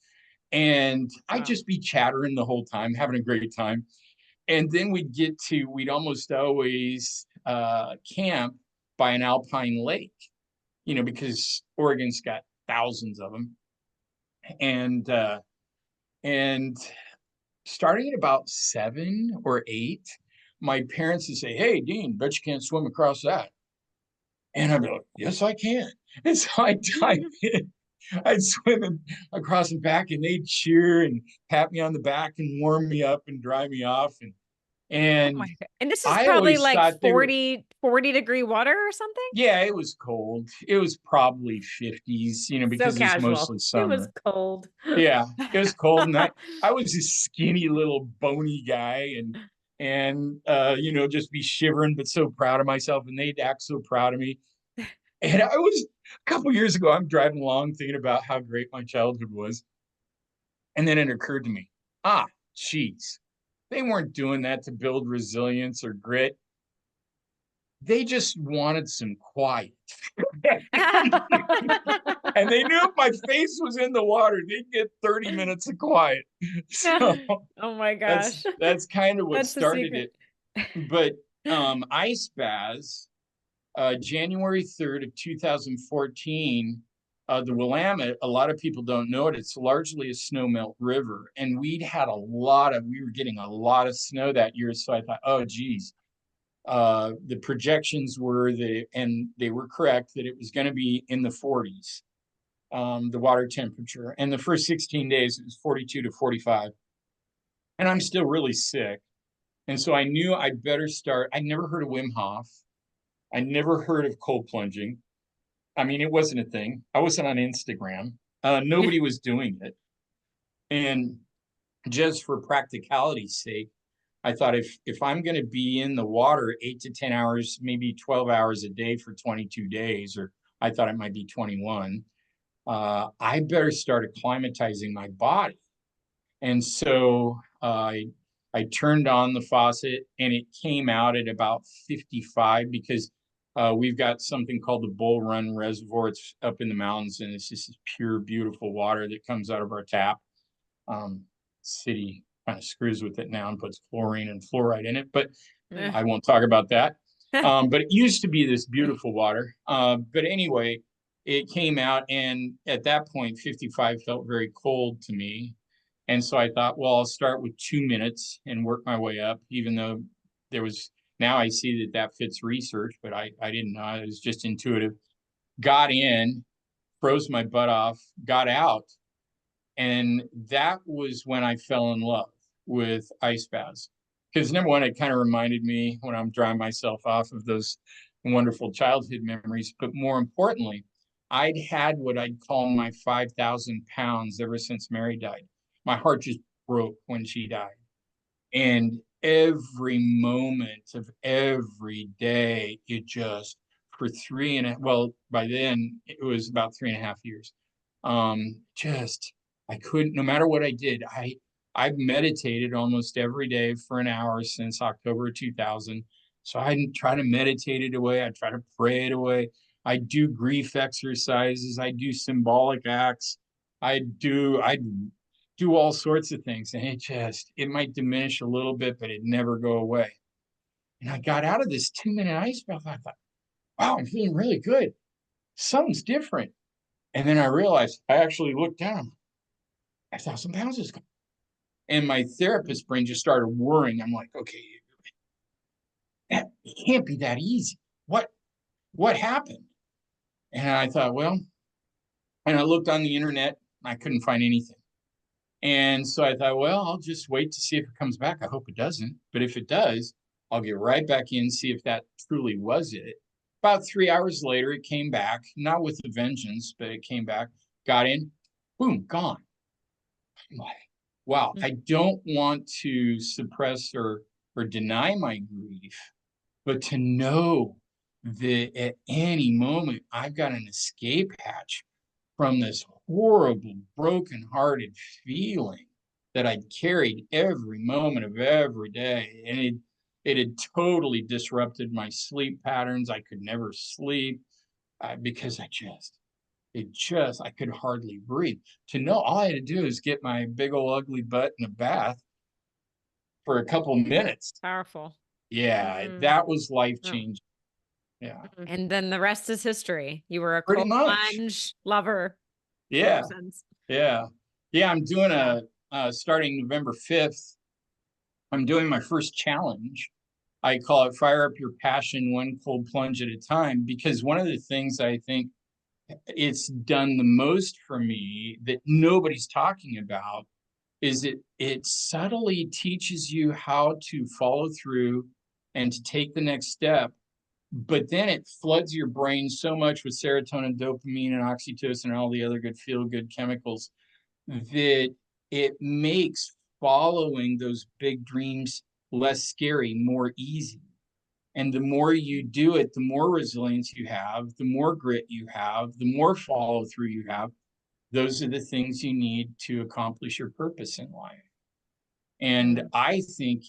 And I'd just be chattering the whole time, having a great time. And then we'd almost always camp by an alpine lake, because Oregon's got thousands of them. And starting at about 7 or 8, my parents would say, "Hey, Dean, bet you can't swim across that." And I'd be like, "Yes, I can." And so I'd dive in. I'd swim across and back, and they'd cheer and pat me on the back and warm me up and dry me off. And this is probably like 40 degree water or something? Yeah, it was cold. It was probably 50s, because it's mostly summer. It was cold. Yeah, it was cold. And I was this skinny little bony guy and just be shivering, but so proud of myself. And they'd act so proud of me. And I was, a couple of years ago, I'm driving along thinking about how great my childhood was. And then it occurred to me, geez, they weren't doing that to build resilience or grit. They just wanted some quiet. And they knew if my face was in the water, they'd get 30 minutes of quiet. So oh my gosh. That's kind of what started it. But Ice Baths, January 3rd of 2014, the Willamette, a lot of people don't know it. It's largely a snowmelt river. And we were getting a lot of snow that year. So I thought, oh, geez. The projections were and they were correct, that it was going to be in the 40s, the water temperature. And the first 16 days, it was 42 to 45. And I'm still really sick. And so I knew I'd better start. I'd never heard of Wim Hof. I never heard of cold plunging. I mean, it wasn't a thing. I wasn't on Instagram. Nobody was doing it. And just for practicality's sake, I thought if I'm going to be in the water 8 to 10 hours, maybe 12 hours a day for 22 days, or I thought it might be 21, I better start acclimatizing my body. And so I turned on the faucet, and it came out at about 55, because we've got something called the Bull Run Reservoir. It's up in the mountains, and it's just this pure, beautiful water that comes out of our tap. City kind of screws with it now and puts chlorine and fluoride in it, but I won't talk about that. But it used to be this beautiful water. But anyway, it came out, and at that point, 55 felt very cold to me. And so I thought, well, I'll start with 2 minutes and work my way up, even though now I see that fits research, but I didn't know. It was just intuitive. Got in, froze my butt off, got out. And that was when I fell in love with ice baths. Because number one, it kind of reminded me when I'm drying myself off of those wonderful childhood memories. But more importantly, I'd had what I'd call my 5,000 pounds ever since Mary died. My heart just broke when she died. And every moment of every day, it just, for by then it was about 3.5 years. I couldn't, no matter what I did, I've meditated almost every day for an hour since October 2000. So I try to meditate it away. I try to pray it away. I do grief exercises. I do symbolic acts. I do all sorts of things. And it might diminish a little bit, but it never go away. And I got out of this 2-minute ice bath. I thought, wow, I'm feeling really good. Something's different. And then I realized, I actually looked down. 1,000 pounds is gone. And my therapist brain just started whirring. I'm like, okay, it can't be that easy. What happened? And I thought, well, and I looked on the internet, I couldn't find anything. And so I thought, well, I'll just wait to see if it comes back. I hope it doesn't. But if it does, I'll get right back in, see if that truly was it. About 3 hours later, it came back, not with a vengeance, but it came back, got in, boom, gone. I'm like, wow, I don't want to suppress or deny my grief, but to know that at any moment I've got an escape hatch from this horrible, broken-hearted feeling that I'd carried every moment of every day. And it had totally disrupted my sleep patterns. I could never sleep because I could hardly breathe. To know all I had to do is get my big old ugly butt in a bath for a couple minutes. Powerful. Yeah, that was life-changing. Yeah. And then the rest is history. You were a Pretty cold much. plunge lover. Yeah. Yeah. I'm doing starting November 5th, I'm doing my first challenge. I call it Fire Up Your Passion, one cold plunge at a time, because one of the things I think it's done the most for me that nobody's talking about is it subtly teaches you how to follow through and to take the next step. But then it floods your brain so much with serotonin, dopamine, and oxytocin, and all the other good feel-good chemicals that it makes following those big dreams less scary, more easy. And the more you do it, the more resilience you have, the more grit you have, the more follow through you have. Those are the things you need to accomplish your purpose in life. And I think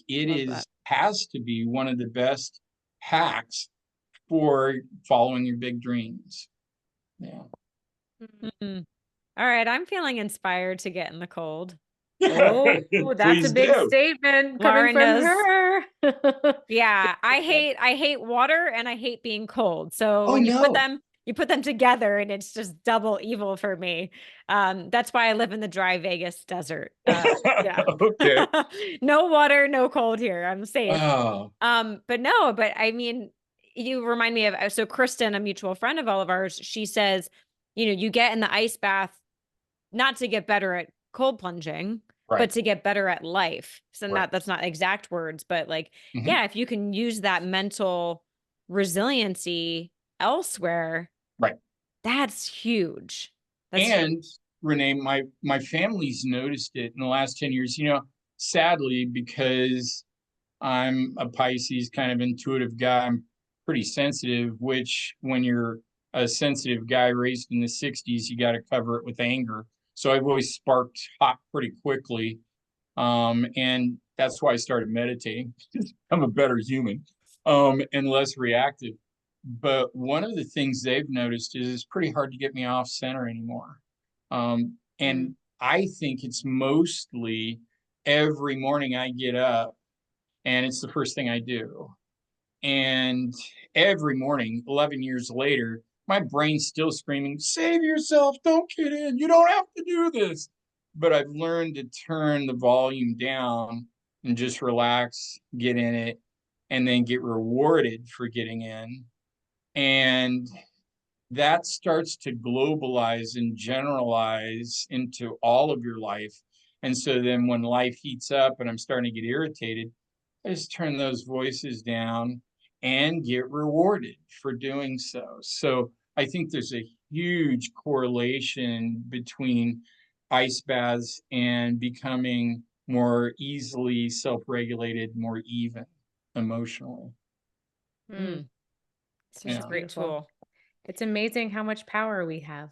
has to be one of the best hacks for following your big dreams. Yeah. Mm-hmm. All right. I'm feeling inspired to get in the cold. Oh, that's a big statement coming from her. Yeah, I hate water and I hate being cold. So when you put them you put them together and it's just double evil for me. That's why I live in the dry Vegas desert. Yeah. Okay. No water, no cold here. I'm safe. Oh, But no, but I mean, you remind me of, so Kristen, a mutual friend of all of ours, she says, you get in the ice bath, not to get better at cold plunging, right. but to get better at life. So Right. that's not exact words, but like, Mhm. yeah, if you can use that mental resiliency elsewhere, Right. that's huge. That's And Renee, my family's noticed it in the last 10 years, sadly, because I'm a Pisces kind of intuitive guy. I'm pretty sensitive, which when you're a sensitive guy raised in the 60s, you got to cover it with anger. So I've always sparked hot pretty quickly. And that's why I started meditating. I'm a better human, and less reactive. But one of the things they've noticed is it's pretty hard to get me off center anymore. And I think it's mostly every morning I get up and it's the first thing I do. And every morning, 11 years later, my brain's still screaming, save yourself, don't get in, you don't have to do this. But I've learned to turn the volume down and just relax, get in it, and then get rewarded for getting in. And that starts to globalize and generalize into all of your life. And so then when life heats up and I'm starting to get irritated, I just turn those voices down and get rewarded for doing so. So I think there's a huge correlation between ice baths and becoming more easily self-regulated, more even emotionally. Mm, such a Yeah, great tool. it's amazing how much power we have.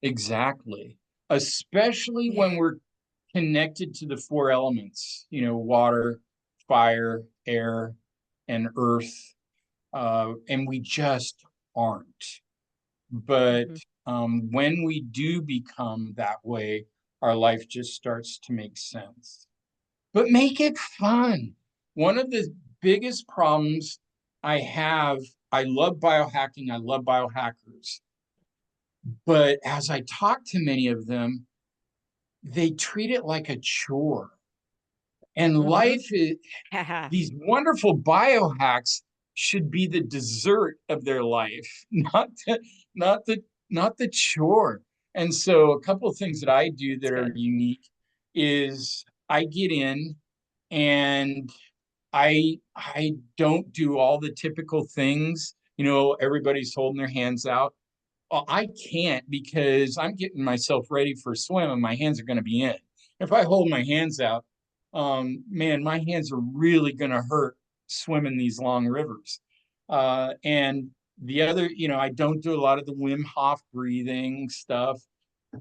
exactly. Especially Yeah. when we're connected to the four elements, water, fire, air, and earth. And we just aren't. But when we do become that way, our life just starts to make sense. But make it fun. One of the biggest problems I love biohacking, I love biohackers. But as I talk to many of them, they treat it like a chore. And life is, these wonderful biohacks should be the dessert of their life, not the not the chore. And so a couple of things that I do that are unique is I get in and I don't do all the typical things. Everybody's holding their hands out. I can't because I'm getting myself ready for a swim and my hands are going to be in. If I hold my hands out, man, my hands are really going to hurt swimming these long rivers. And the other, I don't do a lot of the Wim Hof breathing stuff.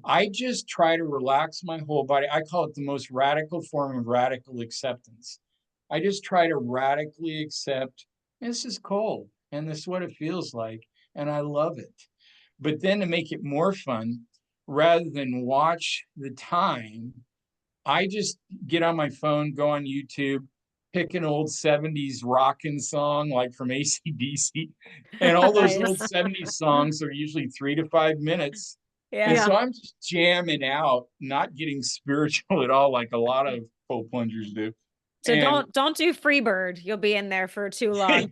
I just try to relax my whole body. I call it the most radical form of radical acceptance. I just try to radically accept this is cold and this is what it feels like. And I love it. But then to make it more fun, rather than watch the time, I just get on my phone, go on YouTube, pick an old 70s rockin' song like from AC/DC. And all those old 70s songs are usually 3 to 5 minutes. And so I'm just jamming out, not getting spiritual at all, like a lot of cold plungers do. So And don't do Freebird. You'll be in there for too long.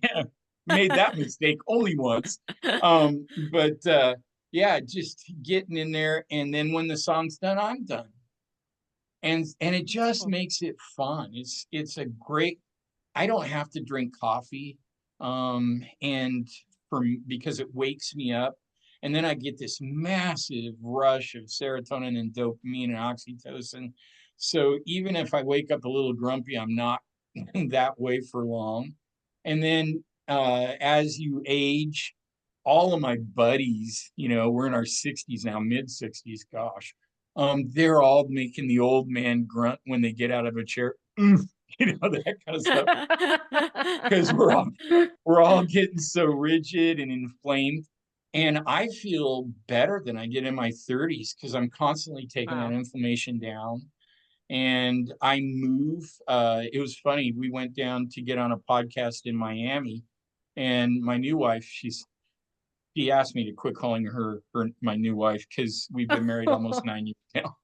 made that mistake only once. But yeah, just getting in there, and then when the song's done, I'm done. And it just makes it fun. It's a great. I don't have to drink coffee, and because it wakes me up, and then I get this massive rush of serotonin and dopamine and oxytocin. So even if I wake up a little grumpy, I'm not that way for long. And then as you age, all of my buddies, we're in our 60s now, mid 60s, gosh, they're all making the old man grunt when they get out of a chair. That kind of stuff. Because we're all getting so rigid and inflamed. And I feel better than I did in my 30s because I'm constantly taking that inflammation down. And I move. It was funny. We went down to get on a podcast in Miami, and my new wife, She asked me to quit calling her my new wife because we've been married almost 9 years now.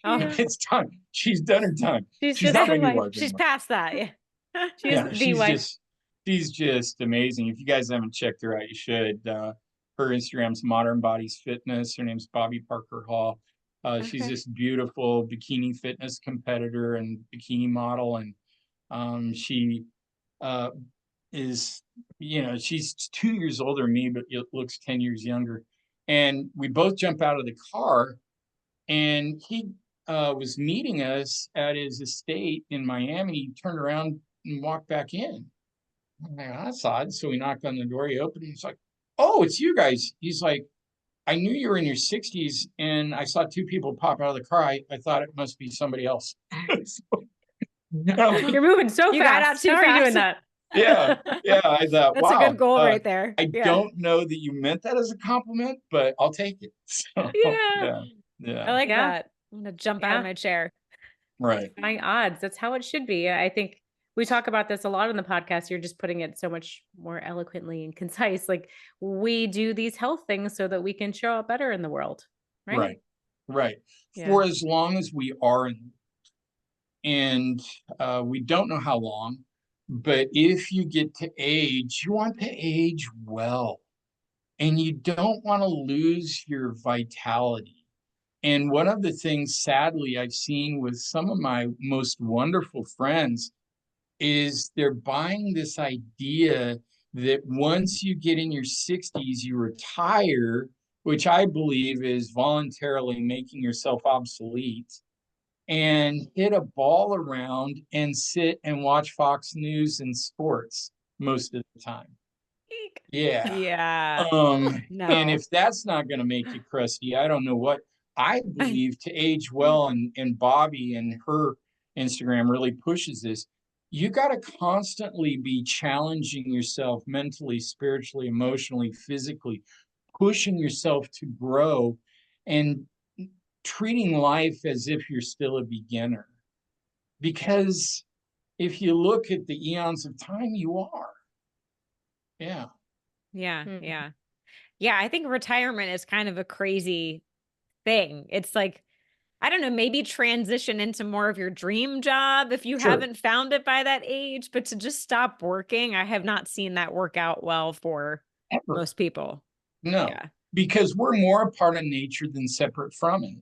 Oh, Yeah. It's time. She's done her time. She's She's just not the my new wife. wife she's anymore. past that. Yeah. She is the wife. She's just amazing. If you guys haven't checked her out, you should. Her Instagram's Modern Bodies Fitness. Her name's Bobby Parker Hall. She's Okay. this beautiful bikini fitness competitor and bikini model, and she is, she's 2 years older than me, but it looks 10 years younger. And we both jump out of the car, and he was meeting us at his estate in Miami. He turned around and walked back in. I'm like, "Oh, that's odd." So we knocked on the door. He opened. He's like, "Oh, it's you guys." He's like, "I knew you were in your 60s, and I saw two people pop out of the car. I thought it must be somebody else." So, You're moving so You got fast. out too How are you doing fast. that? yeah. I thought, That's a wow. good goal right there. I Yeah. don't know that you meant that as a compliment, but I'll take it. So, Yeah. yeah, I like Yeah. that. I'm gonna jump out of Yeah. my chair. right. Defying odds. That's how it should be. I think we talk about this a lot on the podcast. You're just putting it so much more eloquently and concise. Like, we do these health things so that we can show up better in the world. Right. Right. Yeah. For as long as we are in, and we don't know how long, but if you get to age, you want to age well, and you don't want to lose your vitality. And one of the things, sadly, I've seen with some of my most wonderful friends is they're buying this idea that once you get in your 60s, you retire, which I believe is voluntarily making yourself obsolete, and hit a ball around and sit and watch Fox News and sports most of the time. Yeah. Yeah. And No. if that's not going to make you crusty, I don't know what. I believe to age well, and Bobby and her Instagram really pushes this. You got to constantly be challenging yourself mentally, spiritually, emotionally, physically, pushing yourself to grow and treating life as if you're still a beginner. Because if you look at the eons of time, you are. Yeah. Yeah. Mhm. Yeah. Yeah. I think retirement is kind of a crazy thing. It's like, I don't know, maybe transition into more of your dream job if you Sure. haven't found it by that age, but to just stop working, I have not seen that work out well for Ever. most people. No, Yeah. because we're more a part of nature than separate from it.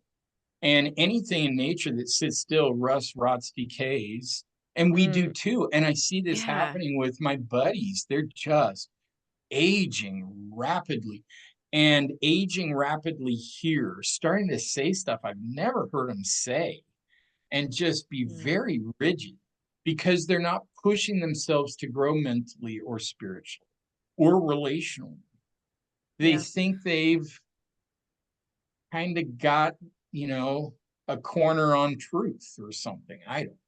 And anything in nature that sits still rusts, rots, decays. And we do too. And I see this Yeah. happening with my buddies. They're just aging rapidly, and aging rapidly here, starting to say stuff I've never heard them say, and just be very rigid because they're not pushing themselves to grow mentally or spiritually or relationally. They think they've kind of got, a corner on truth or something. I don't.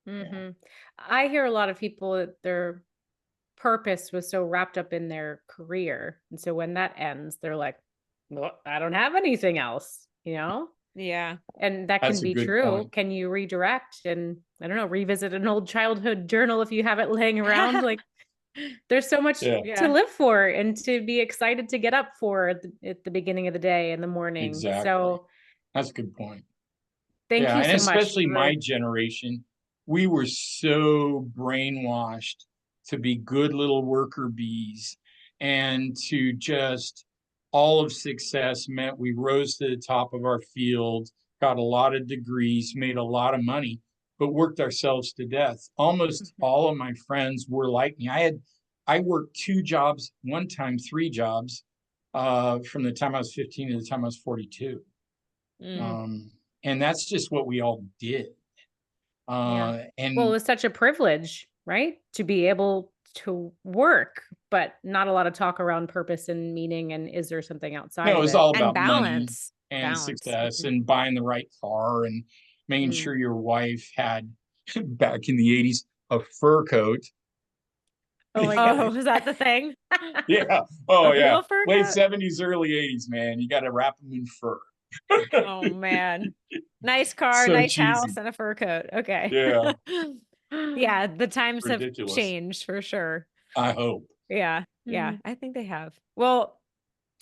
Mm-hmm. I hear a lot of people that their purpose was so wrapped up in their career. And so when that ends, they're like, well, I don't have anything else, Yeah. And that That's can a be good true. point. Can you redirect and, I don't know, revisit an old childhood journal if you have it laying around? Like, there's so much Yeah. to live for and to be excited to get up for at the beginning of the day in the morning. Exactly. So That's a good point. thank you And so much. especially my generation, we were so brainwashed to be good little worker bees, and to just all of success meant we rose to the top of our field, got a lot of degrees, made a lot of money, but worked ourselves to death. Almost all of my friends were like me. I worked 2 jobs, one time 3 jobs, from the time I was 15 to the time I was 42. And that's just what we all did. Well, it And was such a privilege, right? To be able to work, but not a lot of talk around purpose and meaning. And is there something outside it of was it? all And about money balance. and Balance. success and buying the right car and making sure your wife had, back in the 80s, a fur coat. Oh my Oh, gosh. is that the thing? Yeah. Oh, A yeah. real fur Late coat? 70s, early 80s, man. You got to wrap them in fur. Oh man. Nice car, So nice cheesy. house, and a fur coat. Okay. Yeah. Yeah, the times have Ridiculous. changed for sure. I hope. Yeah. Yeah, I think they have. Well,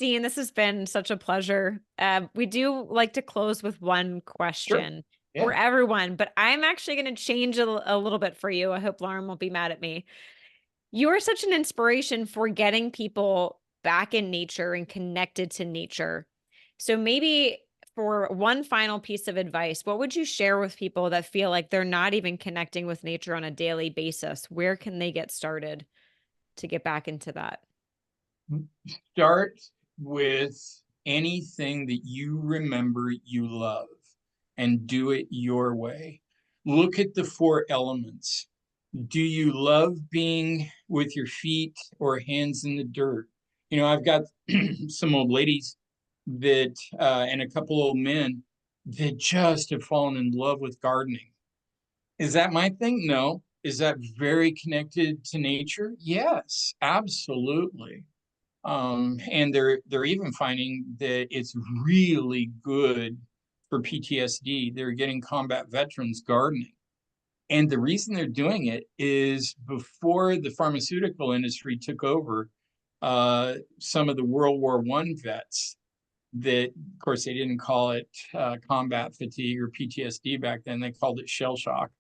Dean, this has been such a pleasure. We do like to close with one question for everyone, but I'm actually going to change a little bit for you. I hope Lauren won't be mad at me. You are such an inspiration for getting people back in nature and connected to nature. So maybe for one final piece of advice, what would you share with people that feel like they're not even connecting with nature on a daily basis? Where can they get started to get back into that? Start with anything that you remember you love and do it your way. Look at the 4 elements. Do you love being with your feet or hands in the dirt? You know, I've got some old ladies that, and a couple old men that just have fallen in love with gardening. Is that my thing? No. Is that very connected to nature? Yes, absolutely. And they're even finding that it's really good for PTSD. They're getting combat veterans gardening. And the reason they're doing it is before the pharmaceutical industry took over, some of the World War I vets that, of course, they didn't call it combat fatigue or PTSD back then. They called it shell shock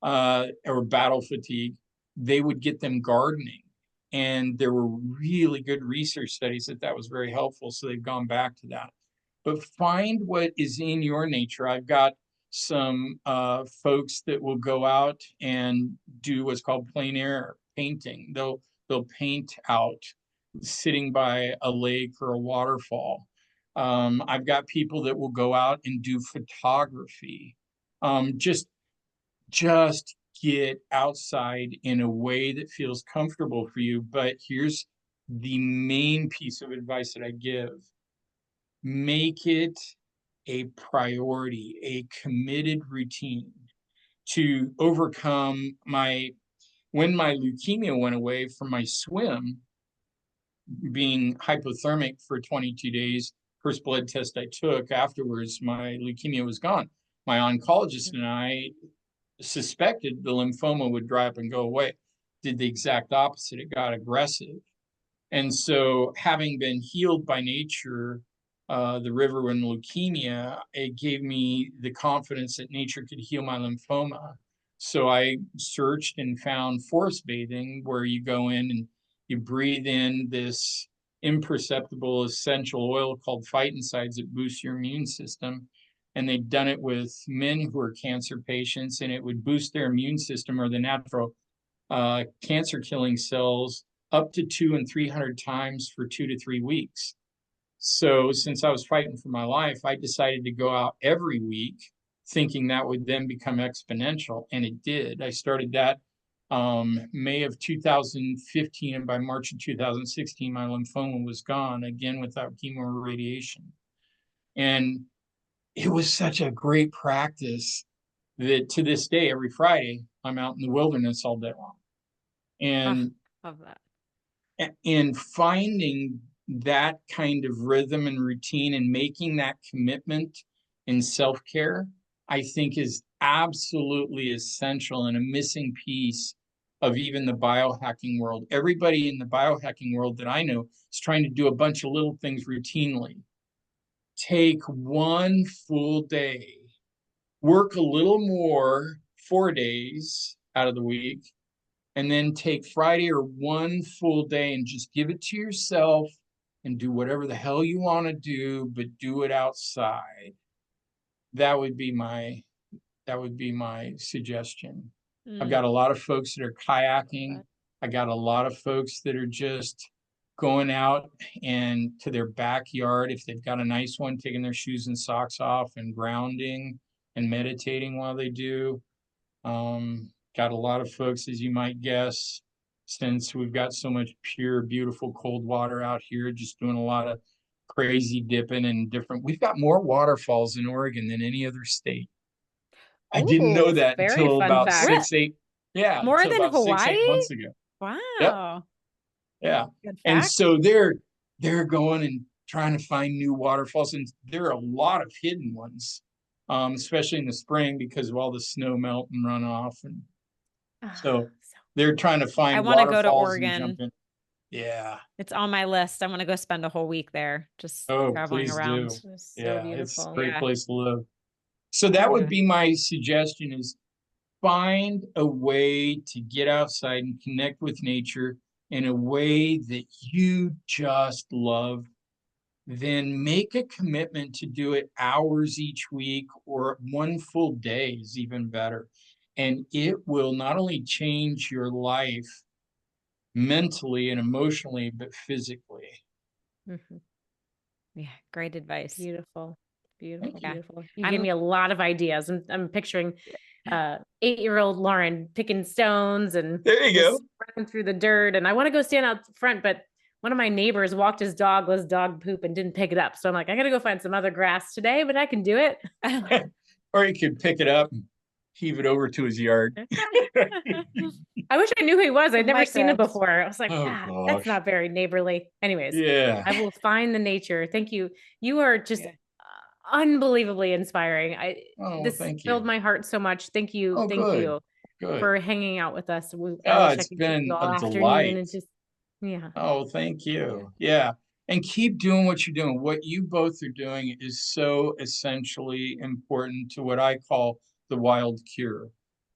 or battle fatigue. They would get them gardening. And there were really good research studies that was very helpful. So they've gone back to that. But find what is in your nature. I've got some folks that will go out and do what's called plein air painting. They'll paint out sitting by a lake or a waterfall. I've got people that will go out and do photography. Just get outside in a way that feels comfortable for you. But here's the main piece of advice that I give. Make it a priority, a committed routine to overcome when my leukemia went away from my swim, being hypothermic for 22 days, first blood test I took afterwards, my leukemia was gone. My oncologist and I suspected the lymphoma would dry up and go away. Did the exact opposite. It got aggressive. And so having been healed by nature, the river and leukemia, it gave me the confidence that nature could heal my lymphoma. So I searched and found forest bathing, where you go in and you breathe in this imperceptible essential oil called phytoncides that boosts your immune system. And they'd done it with men who were cancer patients, and it would boost their immune system or the natural cancer killing cells up to 200 and 300 times for 2 to 3 weeks. So since I was fighting for my life, I decided to go out every week thinking that would then become exponential. And it did. I started that May of 2015. And by March of 2016, my lymphoma was gone, again, without chemo or radiation. And it was such a great practice that to this day, every Friday, I'm out in the wilderness all day long. And love that. And finding that kind of rhythm and routine and making that commitment in self-care, I think is absolutely essential and a missing piece of even the biohacking world. Everybody in the biohacking world that I know is trying to do a bunch of little things routinely. Take one full day, work a little more 4 days out of the week, and then take Friday or one full day and just give it to yourself and do whatever the hell you want to do, but do it outside. That would be my suggestion. I've got a lot of folks that are kayaking. I got a lot of folks that are just going out and to their backyard, if they've got a nice one, taking their shoes and socks off and grounding and meditating while they do. Got a lot of folks, as you might guess, since we've got so much pure, beautiful cold water out here, just doing a lot of crazy dipping and different. We've got more waterfalls in Oregon than any other state. I didn't know that very until fun about fact. 6-8. Yeah, More until than about Hawaii? 6-8 months ago. Wow. Yep. Yeah. Good And fact. so they're going and trying to find new waterfalls, and there are a lot of hidden ones, especially in the spring because of all the snow melt and runoff. And so they're trying to find I want to go to waterfalls and jump Oregon. in. Yeah. It's on my list. I'm gonna go spend a whole week there, just Oh, traveling please around. do. It was so Yeah, it's a beautiful. great Yeah. place to live. So that would Yeah. be my suggestion is find a way to get outside and connect with nature in a way that you just love. Then make a commitment to do it hours each week or one full day is even better. And it will not only change your life mentally and emotionally, but physically. Mhm. Yeah, great advice. Beautiful. Beautiful. Yeah. Beautiful. You I'm- gave me a lot of ideas. I'm picturing 8-year-old Lauren picking stones and There you just go. running through the dirt. And I want to go stand out front, but one of my neighbors walked his dog, was dog poop, and didn't pick it up. So I'm like, I gotta go find some other grass today, but I can do it. Or you could pick it up and heave it over to his yard. I wish I knew who he was. I'd The never seen him microbes. before. I was like, Oh, that's gosh. not very neighborly. Anyways, Yeah. I will find the nature. Thank you. You are just Yeah. unbelievably inspiring. Oh, This thank filled you. my heart so much. Thank you. Oh, Thank good. you Good. for hanging out with us. I wish I It's could keep been you all a afternoon delight. and just, yeah. Oh, thank you. Yeah. And keep doing what you're doing. What you both are doing is so essentially important to what I call the wild cure,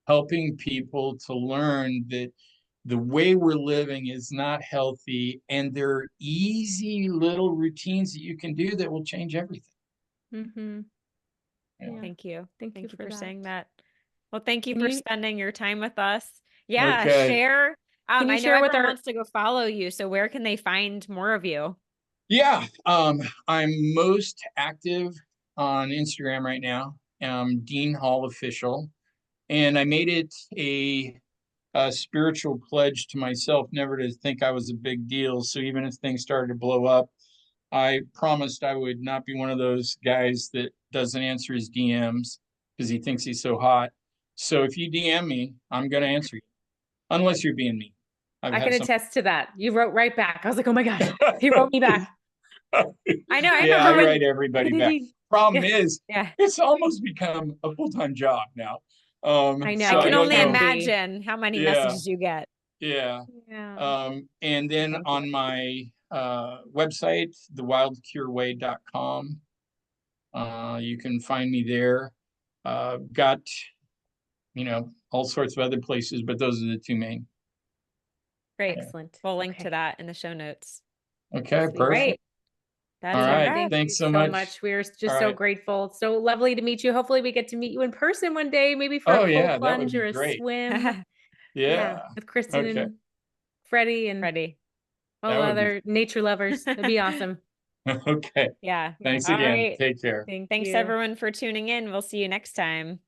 helping people to learn that the way we're living is not healthy, and there are easy little routines that you can do that will change everything. Mm-hmm. Yeah. Thank you. Thank Thank you you for for saying that. Well, thank you Can for you- spending your time with us. Yeah, Okay. share. Can you I know share with everyone our- wants to go follow you. So where can they find more of you? Yeah. I'm most active on Instagram right now. Dean Hall Official. And I made it a spiritual pledge to myself never to think I was a big deal. So even if things started to blow up, I promised I would not be one of those guys that doesn't answer his DMs because he thinks he's so hot. So if you DM me, I'm going to answer you, unless you're being mean. I can attest to that. You wrote right back. I was like, oh my gosh, he wrote me back. I know. I Yeah, remember I when. write everybody back. Problem is, Yeah. it's almost become a full-time job now. I know. So I can don't only know. imagine how many Yeah. messages you get. Yeah. Yeah. And then Thank you. on my website, thewildcureway.com, you can find me there. Got, all sorts of other places, but those are the two main. Great. Excellent. We'll link Okay. to that in the show notes. Okay, Sweet. perfect. Great. That All is right. right. Thanks you so much. We're just All so right. grateful. It's so lovely to meet you. Hopefully we get to meet you in person one day, maybe for a cold Yeah, that would plunge be or a great. swim. Yeah. With Kristen Okay. and Freddie and Ready. all That would be- other nature lovers. That'd be awesome. Okay. Yeah. Thanks All again. right. Take care. Thanks you. everyone for tuning in. We'll see you next time.